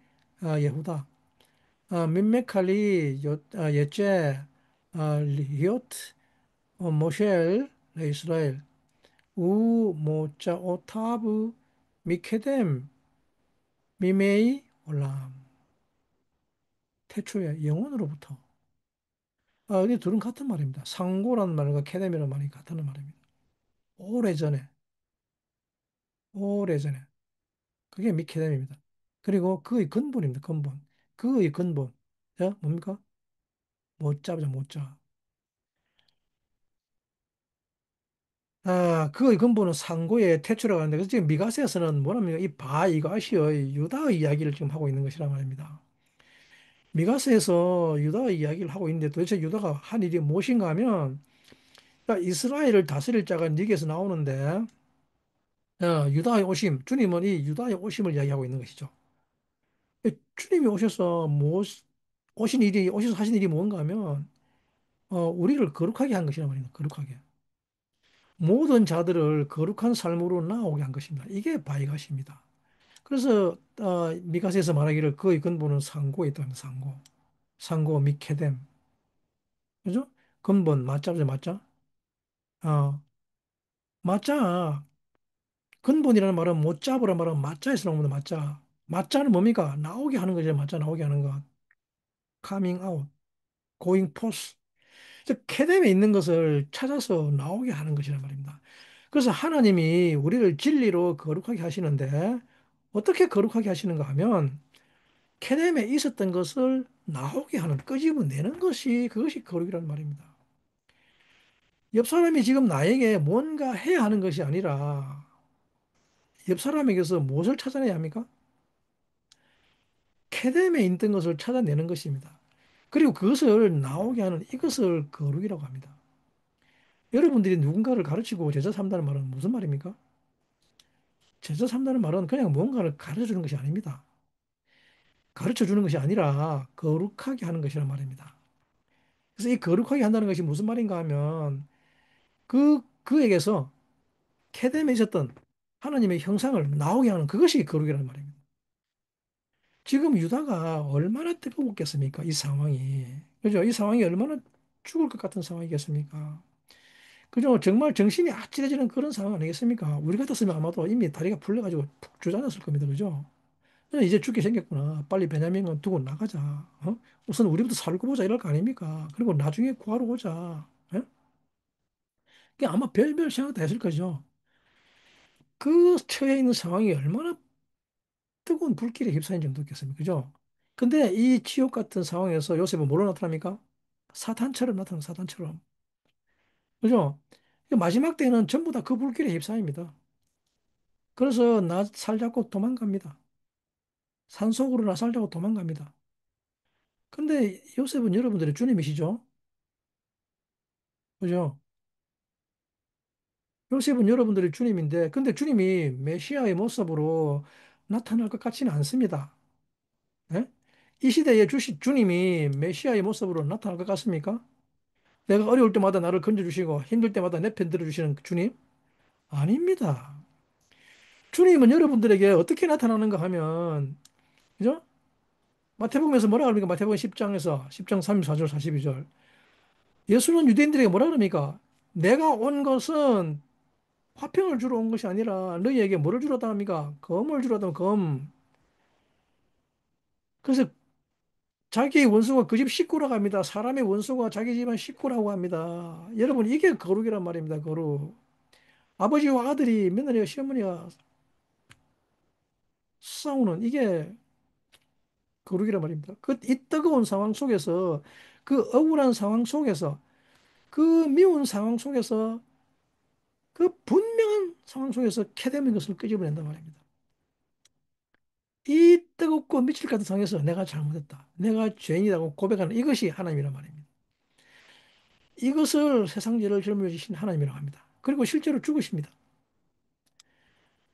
예후다 민메칼리 예제 리히요트 모셸 레이스라엘 우 모자 오타브 미케뎀 미메이 올람 태초에 영혼으로부터 이 둘은 같은 말입니다. 상고라는 말과 케뎀이라는 말이 같은 말입니다. 오래전에 오래전에 그게 미케뎀입니다. 그리고 그의 근본입니다. 근본. 그의 근본. 뭡니까? 못자죠, 못자. 그의 근본은 상고의 태초라고 하는데, 그래서 지금 미가서에서는 뭐랍니까? 이 이거 아시오? 이 유다의 이야기를 지금 하고 있는 것이란 말입니다. 미가서에서 유다의 이야기를 하고 있는데 도대체 유다가 한 일이 무엇인가 하면, 이스라엘을 다스릴 자가 니게서 나오는데, 유다의 오심, 주님은 이 유다의 오심을 이야기하고 있는 것이죠. 주님이 오셔서 오셔서 하신 일이 뭔가 하면, 우리를 거룩하게 한 것이란 말입니다. 거룩하게. 모든 자들을 거룩한 삶으로 나오게 한 것입니다. 이게 바이가시입니다. 그래서 미가서에서 말하기를 그의 근본은 상고에 있다는 상고. 상고 미케뎀. 그죠? 근본 맞자죠, 맞자? 어, 맞자. 근본이라는 말은 못 잡으라 말은 맞자에서 나옵니다. 맞자. 맞자는 뭡니까? 나오게 하는 거죠. 맞자 나오게 하는 것. coming out, going forth. 캐뎀에 있는 것을 찾아서 나오게 하는 것이란 말입니다. 그래서 하나님이 우리를 진리로 거룩하게 하시는데 어떻게 거룩하게 하시는가 하면 캐뎀에 있었던 것을 나오게 하는, 끄집어내는 것이 그것이 거룩이라는 말입니다. 옆 사람이 지금 나에게 뭔가 해야 하는 것이 아니라 옆 사람에게서 무엇을 찾아내야 합니까? 캐뎀에 있던 것을 찾아내는 것입니다. 그리고 그것을 나오게 하는 이것을 거룩이라고 합니다. 여러분들이 누군가를 가르치고 제자 삼다는 말은 무슨 말입니까? 제자 삼다는 말은 그냥 뭔가를 가르쳐 주는 것이 아닙니다. 가르쳐 주는 것이 아니라 거룩하게 하는 것이란 말입니다. 그래서 이 거룩하게 한다는 것이 무슨 말인가 하면 그에게서 캐뎀에 있었던 하나님의 형상을 나오게 하는 그것이 거룩이라는 말입니다. 지금 유다가 얼마나 뜨거웠겠습니까? 이 상황이. 그죠? 이 상황이 얼마나 죽을 것 같은 상황이겠습니까? 그죠? 정말 정신이 아찔해지는 그런 상황 아니겠습니까? 우리 같았으면 아마도 이미 다리가 풀려가지고 푹 주저앉았을 겁니다. 그죠? 이제 죽게 생겼구나. 빨리 베냐민은 두고 나가자. 우선 우리부터 살고 보자 이럴 거 아닙니까? 그리고 나중에 구하러 오자. 예? 그게 아마 별별 생각 다 했을 거죠. 그 처해 있는 상황이 얼마나 뜨거운 불길에 휩싸인 정도겠습니까? 그죠? 근데 이 지옥 같은 상황에서 요셉은 뭐로 나타납니까? 사탄처럼 나타나, 사탄처럼. 그죠? 마지막 때는 전부 다 그 불길에 휩싸입니다. 그래서 나 살자고 도망갑니다. 산속으로 나 살자고 도망갑니다. 근데 요셉은 여러분들의 주님이시죠? 그죠? 요셉은 여러분들의 주님인데, 근데 주님이 메시아의 모습으로 나타날 것 같지는 않습니다. 예? 이 시대에 주님이 메시아의 모습으로 나타날 것 같습니까? 내가 어려울 때마다 나를 건져주시고 힘들 때마다 내 편 들어주시는 그 주님? 아닙니다. 주님은 여러분들에게 어떻게 나타나는가 하면, 그죠? 마태복음에서 뭐라 그럽니까? 마태복음 10장에서 10장 34절 42절. 예수는 유대인들에게 뭐라 그럽니까? 내가 온 것은 화평을 주러 온 것이 아니라 너희에게 뭐를 주러 왔다 합니까? 검을 주러 왔다 검. 그래서 자기의 원수가 그 집 식구라고 합니다. 사람의 원수가 자기 집안 식구라고 합니다. 여러분 이게 거룩이란 말입니다. 거룩. 아버지와 아들이 며느리와 시어머니가 싸우는 이게 거룩이란 말입니다. 이 뜨거운 상황 속에서 그 억울한 상황 속에서 그 미운 상황 속에서 그 분명한 상황 속에서 캐대는 것을 끄집어낸단 말입니다. 이 뜨겁고 미칠 것 같은 상황에서 내가 잘못했다. 내가 죄인이라고 고백하는 이것이 하나님이란 말입니다. 이것을 세상 죄를 젊어지신 하나님이라고 합니다. 그리고 실제로 죽으십니다.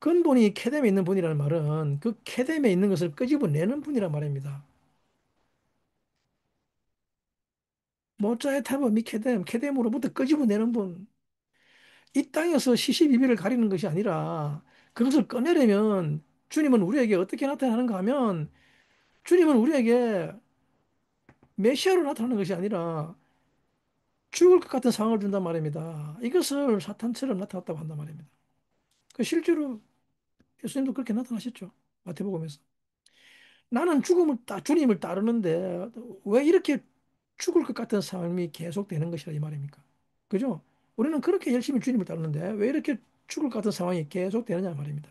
근본이 캐뎀에 있는 분이라는 말은 그 캐뎀에 있는 것을 끄집어내는 분이란 말입니다. 모자의 타범이 캐뎀, 캐뎀으로부터 끄집어내는 분. 이 땅에서 시시비비를 가리는 것이 아니라 그것을 꺼내려면 주님은 우리에게 어떻게 나타나는가 하면 주님은 우리에게 메시아로 나타나는 것이 아니라 죽을 것 같은 상황을 준단 말입니다. 이것을 사탄처럼 나타났다고 한단 말입니다. 실제로 예수님도 그렇게 나타나셨죠. 마태복음에서. 나는 주님을 따르는데 왜 이렇게 죽을 것 같은 삶이 계속되는 것이라 이 말입니까? 그죠? 우리는 그렇게 열심히 주님을 따르는데 왜 이렇게 죽을 것 같은 상황이 계속되느냐 말입니다.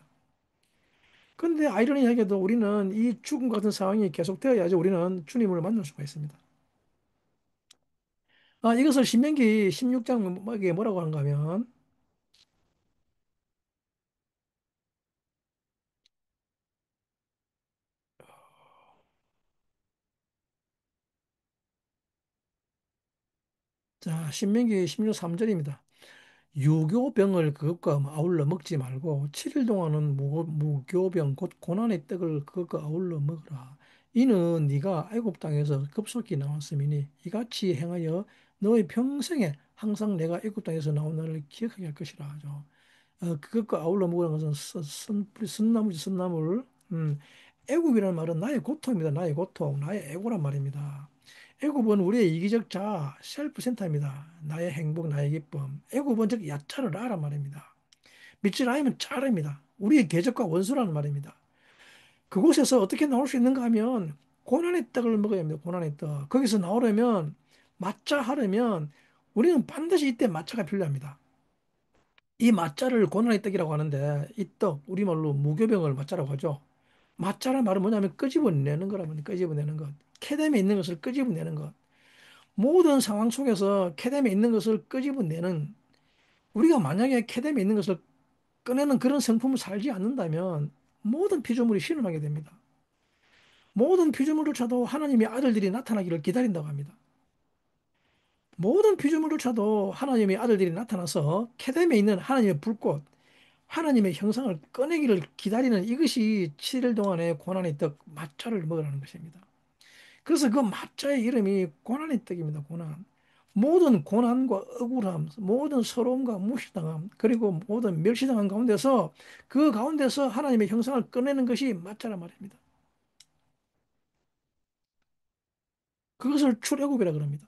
그런데 아이러니하게도 우리는 이 죽음 같은 상황이 계속되어야지 우리는 주님을 만날 수가 있습니다. 이것을 신명기 16장에 뭐라고 하는가 하면 자, 신명기 16장 3절입니다. 유교병을 그것과 아울러 먹지 말고 7일 동안은 무교병 곧 고난의 떡을 그것과 아울러 먹으라. 이는 네가 애굽 땅에서 급속히 나왔음이니 이같이 행하여 너의 평생에 항상 내가 애굽 땅에서 나온 나를 기억하게 할 것이라 하죠. 그것과 아울러 먹으라는 것은 쓴나무지 쓴나물. 애굽이라는 말은 나의 고통입니다. 나의 고통, 나의 애고란 말입니다. 애굽은 우리의 이기적 자아, 셀프 센터입니다. 나의 행복, 나의 기쁨. 애굽은 즉 야차를 아란 말입니다. 믿질 않으면 짜릅니다. 우리의 계적과 원수라는 말입니다. 그곳에서 어떻게 나올 수 있는가 하면 고난의 떡을 먹어야 합니다. 고난의 떡. 거기서 나오려면 맞자 하려면 우리는 반드시 이때 맞자가 필요합니다. 이 맞자를 고난의 떡이라고 하는데 이 떡, 우리말로 무교병을 맞자라고 하죠. 맞자란 말은 뭐냐면 끄집어내는 거라면 끄집어내는 것. 캐뎀에 있는 것을 끄집어내는 것. 모든 상황 속에서 캐뎀에 있는 것을 끄집어내는 우리가 만약에 캐뎀에 있는 것을 꺼내는 그런 성품을 살지 않는다면 모든 피조물이 신음하게 됩니다. 모든 피조물조차도 하나님의 아들들이 나타나기를 기다린다고 합니다. 모든 피조물조차도 하나님의 아들들이 나타나서 캐뎀에 있는 하나님의 불꽃, 하나님의 형상을 꺼내기를 기다리는 이것이 7일 동안의 고난의 떡 마차를 먹으라는 것입니다. 그래서 그 마자의 이름이 고난의 떡입니다. 고난. 모든 고난과 억울함, 모든 서러움과 무시당함, 그리고 모든 멸시당한 가운데서 그 가운데서 하나님의 형상을 꺼내는 것이 마자란 말입니다. 그것을 출애굽이라 그럽니다.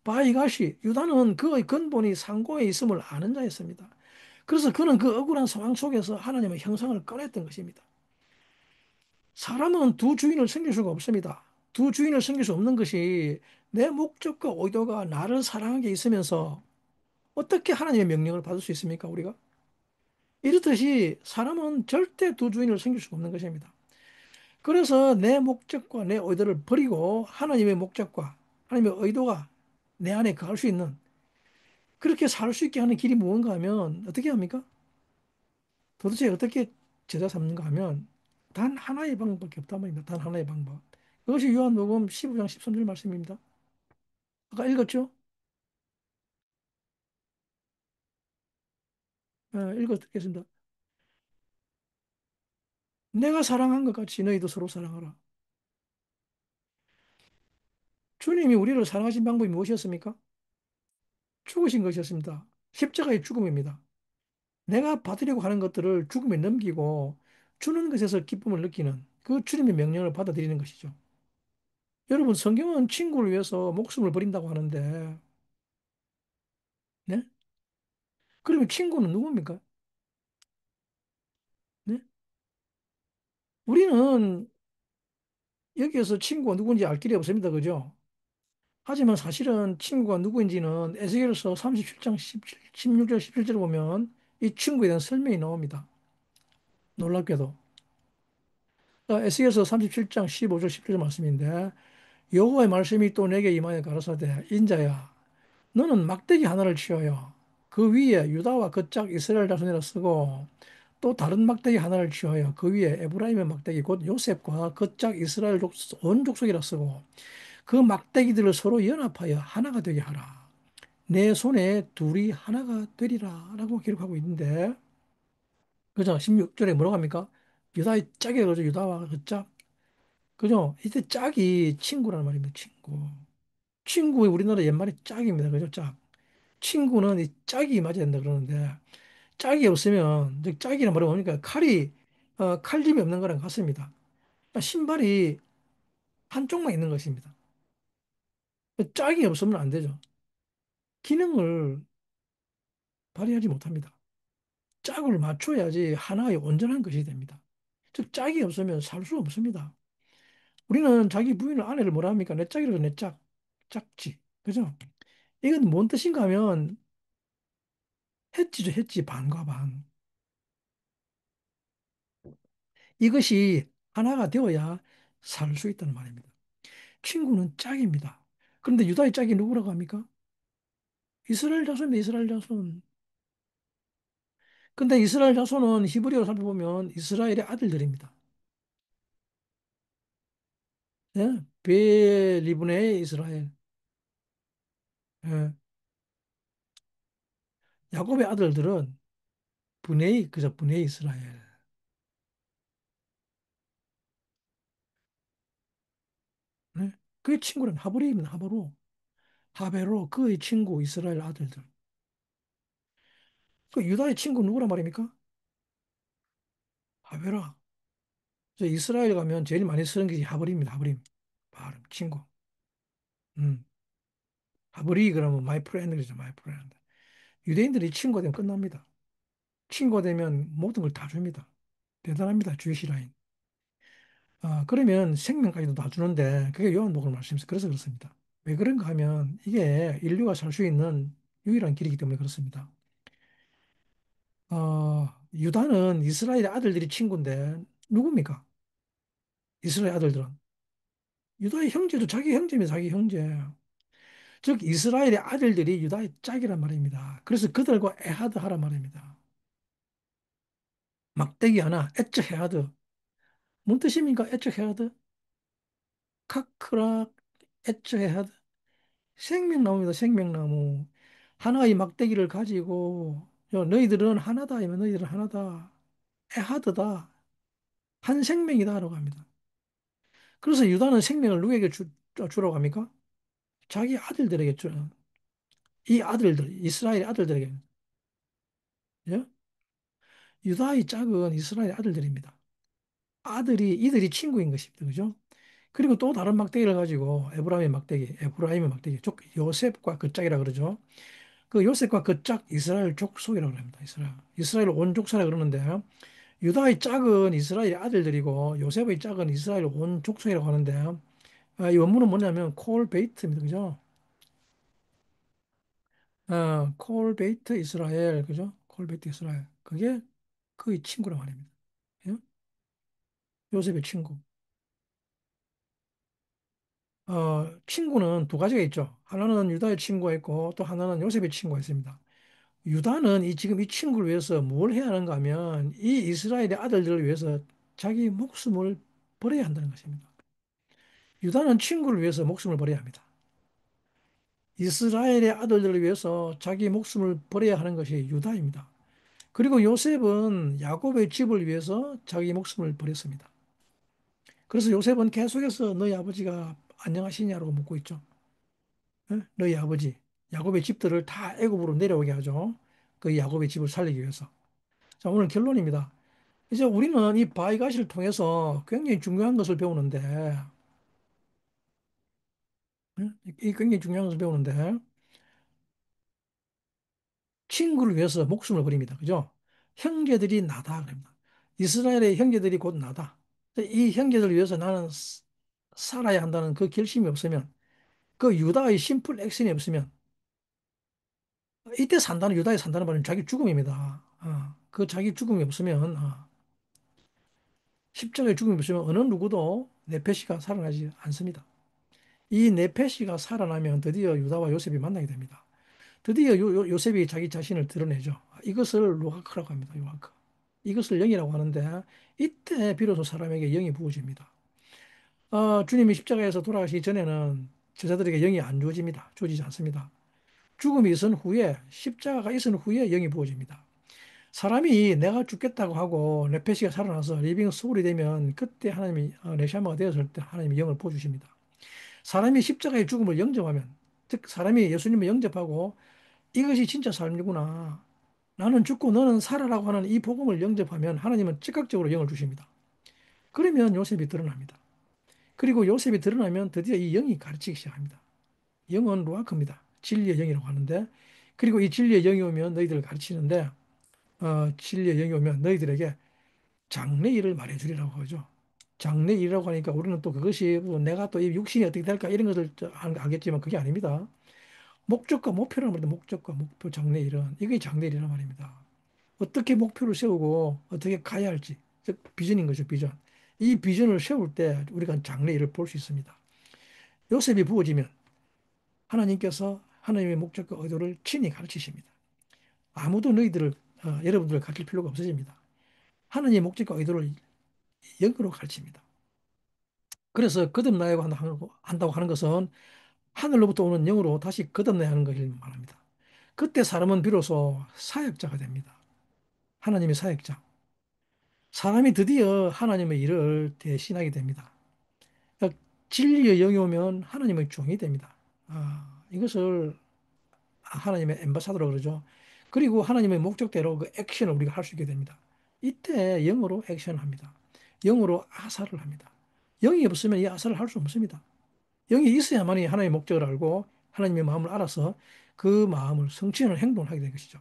바이가시 유다는 그의 근본이 상고에 있음을 아는 자였습니다. 그래서 그는 그 억울한 상황 속에서 하나님의 형상을 꺼냈던 것입니다. 사람은 두 주인을 섬길 수가 없습니다. 두 주인을 섬길 수 없는 것이 내 목적과 의도가 나를 사랑하는 게 있으면서 어떻게 하나님의 명령을 받을 수 있습니까, 우리가? 이렇듯이 사람은 절대 두 주인을 섬길 수가 없는 것입니다. 그래서 내 목적과 내 의도를 버리고 하나님의 목적과 하나님의 의도가 내 안에 거할 수 있는 그렇게 살 수 있게 하는 길이 무언가 하면 어떻게 합니까? 도대체 어떻게 제자 삼는가 하면 단 하나의 방법밖에 없단 말입니다. 단 하나의 방법. 그것이 요한복음 15장 13절 말씀입니다. 아까 읽었죠? 읽어드리겠습니다. 내가 사랑한 것 같이 너희도 서로 사랑하라. 주님이 우리를 사랑하신 방법이 무엇이었습니까? 죽으신 것이었습니다. 십자가의 죽음입니다. 내가 받으려고 하는 것들을 죽음에 넘기고 주는 것에서 기쁨을 느끼는 그 주님의 명령을 받아들이는 것이죠. 여러분, 성경은 친구를 위해서 목숨을 버린다고 하는데, 네? 그러면 친구는 누굽니까? 네? 우리는 여기에서 친구가 누군지 알 길이 없습니다. 그죠? 하지만 사실은 친구가 누구인지는 에스겔서 37장 16절 17절을 보면 이 친구에 대한 설명이 나옵니다. 놀랍게도. 에스겔서 37장 15절 17절 말씀인데 여호와의 말씀이 또 내게 임하여 가라사대 인자야 너는 막대기 하나를 취하여 그 위에 유다와 그 짝 이스라엘 자손이라 쓰고 또 다른 막대기 하나를 취하여 그 위에 에브라임의 막대기 곧 요셉과 그 짝 이스라엘 온 족속이라 쓰고 그 막대기들을 서로 연합하여 하나가 되게 하라. 내 손에 둘이 하나가 되리라 라고 기록하고 있는데 그죠? 16절에 뭐라고 합니까? 유다의 짝이 그죠? 유다와 그 짝. 그죠? 이때 짝이 친구라는 말입니다. 친구. 친구, 우리나라 옛말에 짝입니다. 그죠? 짝. 친구는 이 짝이 맞아야 된다 그러는데, 짝이 없으면, 즉 짝이란 말이 뭡니까? 칼집이 없는 거랑 같습니다. 그러니까 신발이 한쪽만 있는 것입니다. 짝이 없으면 안 되죠. 기능을 발휘하지 못합니다. 짝을 맞춰야지 하나의 온전한 것이 됩니다. 즉, 짝이 없으면 살 수 없습니다. 우리는 자기 부인을 아내를 뭐라 합니까? 내 짝이라도 내 짝. 짝지. 그죠? 이건 뭔 뜻인가 하면 했지죠. 했지. 반과 반. 이것이 하나가 되어야 살 수 있다는 말입니다. 친구는 짝입니다. 그런데 유다의 짝이 누구라고 합니까? 이스라엘 자손입니다. 이스라엘 자손. 근데 이스라엘 자손은 히브리어로 살펴보면 이스라엘의 아들들입니다. 예? 베리브네의 이스라엘. 예. 야곱의 아들들은 그저 분의 이스라엘. 네? 그의 친구는 하브리입니다. 하베로 그의 친구 이스라엘 아들들. 그 유다의 친구 누구란 말입니까? 하베라. 저 이스라엘 가면 제일 많이 쓰는 게 하브리입니다. 하브림. 발음 친구. 음. 하브리 그러면 my friend 그러죠. my friend. 유대인들이 친구 되면 끝납니다. 친구 되면 모든 걸 다 줍니다. 대단합니다. 주이시 라인. 아, 그러면 생명까지도 다 주는데 그게 요한복음 말씀이죠. 그래서 그렇습니다. 왜 그런가 하면 이게 인류가 살 수 있는 유일한 길이기 때문에 그렇습니다. 유다는 이스라엘의 아들들이 친구인데 누굽니까? 이스라엘 아들들은 유다의 형제도 자기 형제입니다. 자기 형제. 즉 이스라엘의 아들들이 유다의 짝이란 말입니다. 그래서 그들과 에하드 하란 말입니다. 막대기 하나, 에츠 헤하드. 뭔 뜻입니까? 에츠 헤하드? 카크락, 에츠 헤하드. 생명나무입니다. 생명나무. 하나의 막대기를 가지고 너희들은 하나다. 이면 너희들은 하나다. 에하드다. 한 생명이다라고 합니다. 그래서 유다는 생명을 누구에게 주라고 합니까? 자기 아들들에게 줘. 이 아들들, 이스라엘의 아들들에게. 예? 유다의 짝은 이스라엘의 아들들입니다. 이들이 친구인 것입니다. 그죠? 그리고 또 다른 막대기를 가지고 에브라임의 막대기, 요셉과 그 짝이라 그러죠. 그 요셉과 그 짝, 이스라엘 족속이라고 합니다. 이스라엘 온 족속이라 그러는데, 유다의 짝은 이스라엘의 아들들이고, 요셉의 짝은 이스라엘 온 족속이라고 하는데, 이 원문은 뭐냐면, 콜 베이트입니다. 그죠? 콜 베이트 이스라엘. 그죠? 콜 베이트 이스라엘. 그게 그의 친구란 말입니다. 예? 요셉의 친구. 친구는 두 가지가 있죠. 하나는 유다의 친구가 있고 또 하나는 요셉의 친구가 있습니다. 유다는 지금 이 친구를 위해서 뭘 해야 하는가 하면 이 이스라엘의 아들들을 위해서 자기 목숨을 버려야 한다는 것입니다. 유다는 친구를 위해서 목숨을 버려야 합니다. 이스라엘의 아들들을 위해서 자기 목숨을 버려야 하는 것이 유다입니다. 그리고 요셉은 야곱의 집을 위해서 자기 목숨을 버렸습니다. 그래서 요셉은 계속해서 너희 아버지가 안녕하시냐고 묻고 있죠. 예? 너희 아버지 야곱의 집들을 다 애굽으로 내려오게 하죠. 그 야곱의 집을 살리기 위해서. 자, 오늘 결론입니다. 이제 우리는 이 바이가시를 통해서 굉장히 중요한 것을 배우는데, 예? 이 굉장히 중요한 것을 배우는데, 친구를 위해서 목숨을 버립니다. 그죠? 형제들이 나다. 그럽니다. 이스라엘의 형제들이 곧 나다. 이 형제들을 위해서 나는 살아야 한다는 그 결심이 없으면, 그 유다의 심플 액션이 없으면, 이때 유다에 산다는 말은 자기 죽음입니다. 그 자기 죽음이 없으면, 십자가의 죽음이 없으면 어느 누구도 네페시가 살아나지 않습니다. 이 네페시가 살아나면 드디어 유다와 요셉이 만나게 됩니다. 드디어 요셉이 자기 자신을 드러내죠. 이것을 루아크라고 합니다. 루아크. 이것을 영이라고 하는데 이때 비로소 사람에게 영이 부어집니다. 주님이 십자가에서 돌아가시기 전에는 제자들에게 영이 안 주어집니다. 주어지지 않습니다. 죽음이 있은 후에 십자가가 있은 후에 영이 부어집니다. 사람이 내가 죽겠다고 하고 네페시가 살아나서 리빙 소울이 되면 그때 하나님이 네샤마가 되었을 때 하나님이 영을 부어주십니다. 사람이 십자가의 죽음을 영접하면, 즉 사람이 예수님을 영접하고 이것이 진짜 삶이구나, 나는 죽고 너는 살아라고 하는 이 복음을 영접하면 하나님은 즉각적으로 영을 주십니다. 그러면 요셉이 드러납니다. 그리고 요셉이 드러나면 드디어 이 영이 가르치기 시작합니다. 영은 루아크입니다. 진리의 영이라고 하는데, 그리고 이 진리의 영이 오면 너희들을 가르치는데, 진리의 영이 오면 너희들에게 장래일을 말해주리라고 하죠. 장래일이라고 하니까 우리는 또 그것이 뭐 내가 또 이 육신이 어떻게 될까 이런 것을 알겠지만 그게 아닙니다. 목적과 목표라는 말입니다. 목적과 목표, 장래일은 이게 장래일이란 말입니다. 어떻게 목표를 세우고 어떻게 가야 할지, 즉 비전인 거죠, 비전. 이 비전을 세울 때 우리가 장래일을 볼 수 있습니다. 요셉이 부어지면 하나님께서 하나님의 목적과 의도를 친히 가르치십니다. 아무도 너희들을 여러분들을 가르칠 필요가 없어집니다. 하나님의 목적과 의도를 영으로 가르칩니다. 그래서 거듭나야 한다고 하는 것은 하늘로부터 오는 영으로 다시 거듭나야 하는 것을 말합니다. 그때 사람은 비로소 사역자가 됩니다. 하나님의 사역자. 사람이 드디어 하나님의 일을 대신하게 됩니다. 그러니까 진리의 영이 오면 하나님의 종이 됩니다. 이것을 하나님의 엠바사더라고 그러죠. 그리고 하나님의 목적대로 그 액션을 우리가 할 수 있게 됩니다. 이때 영으로 액션합니다. 영으로 아사를 합니다. 영이 없으면 이 아사를 할 수 없습니다. 영이 있어야만이 하나님의 목적을 알고 하나님의 마음을 알아서 그 마음을 성취하는 행동을 하게 된 것이죠.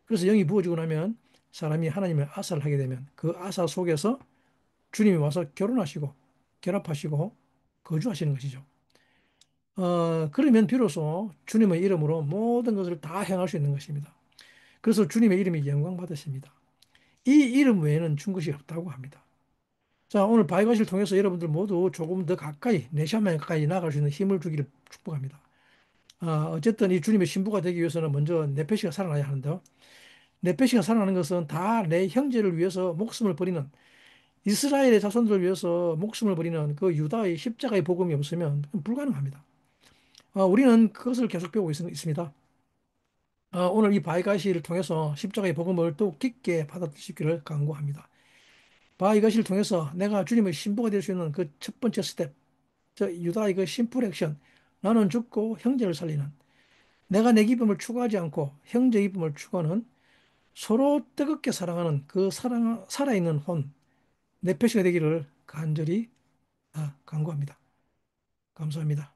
그래서 영이 부어지고 나면 사람이 하나님의 아사를 하게 되면 그 아사 속에서 주님이 와서 결혼하시고 결합하시고 거주하시는 것이죠. 그러면 비로소 주님의 이름으로 모든 것을 다 행할 수 있는 것입니다. 그래서 주님의 이름이 영광 받으십니다. 이 이름 외에는 준 것이 없다고 합니다. 자, 오늘 바이것을 통해서 여러분들 모두 조금 더 가까이, 내샤만 가까이 나아갈 수 있는 힘을 주기를 축복합니다. 어쨌든 이 주님의 신부가 되기 위해서는 먼저 네페시가 살아나야 하는데요. 네페시가 살아나는 것은 다 내 형제를 위해서 목숨을 버리는, 이스라엘의 자손들을 위해서 목숨을 버리는 그 유다의 십자가의 복음이 없으면 불가능합니다. 우리는 그것을 계속 배우고 있습니다. 오늘 이 바이가시를 통해서 십자가의 복음을 더욱 깊게 받아들이시기를 간구합니다. 바이가시를 통해서 내가 주님의 신부가 될 수 있는 그 첫 번째 스텝, 저 유다의 그 심플 액션, 나는 죽고 형제를 살리는, 내가 내 기쁨을 추구하지 않고 형제 기쁨을 추구하는, 서로 뜨겁게 사랑하는 그 살아있는 혼, 내페시가 되기를 간절히 간구합니다. 감사합니다.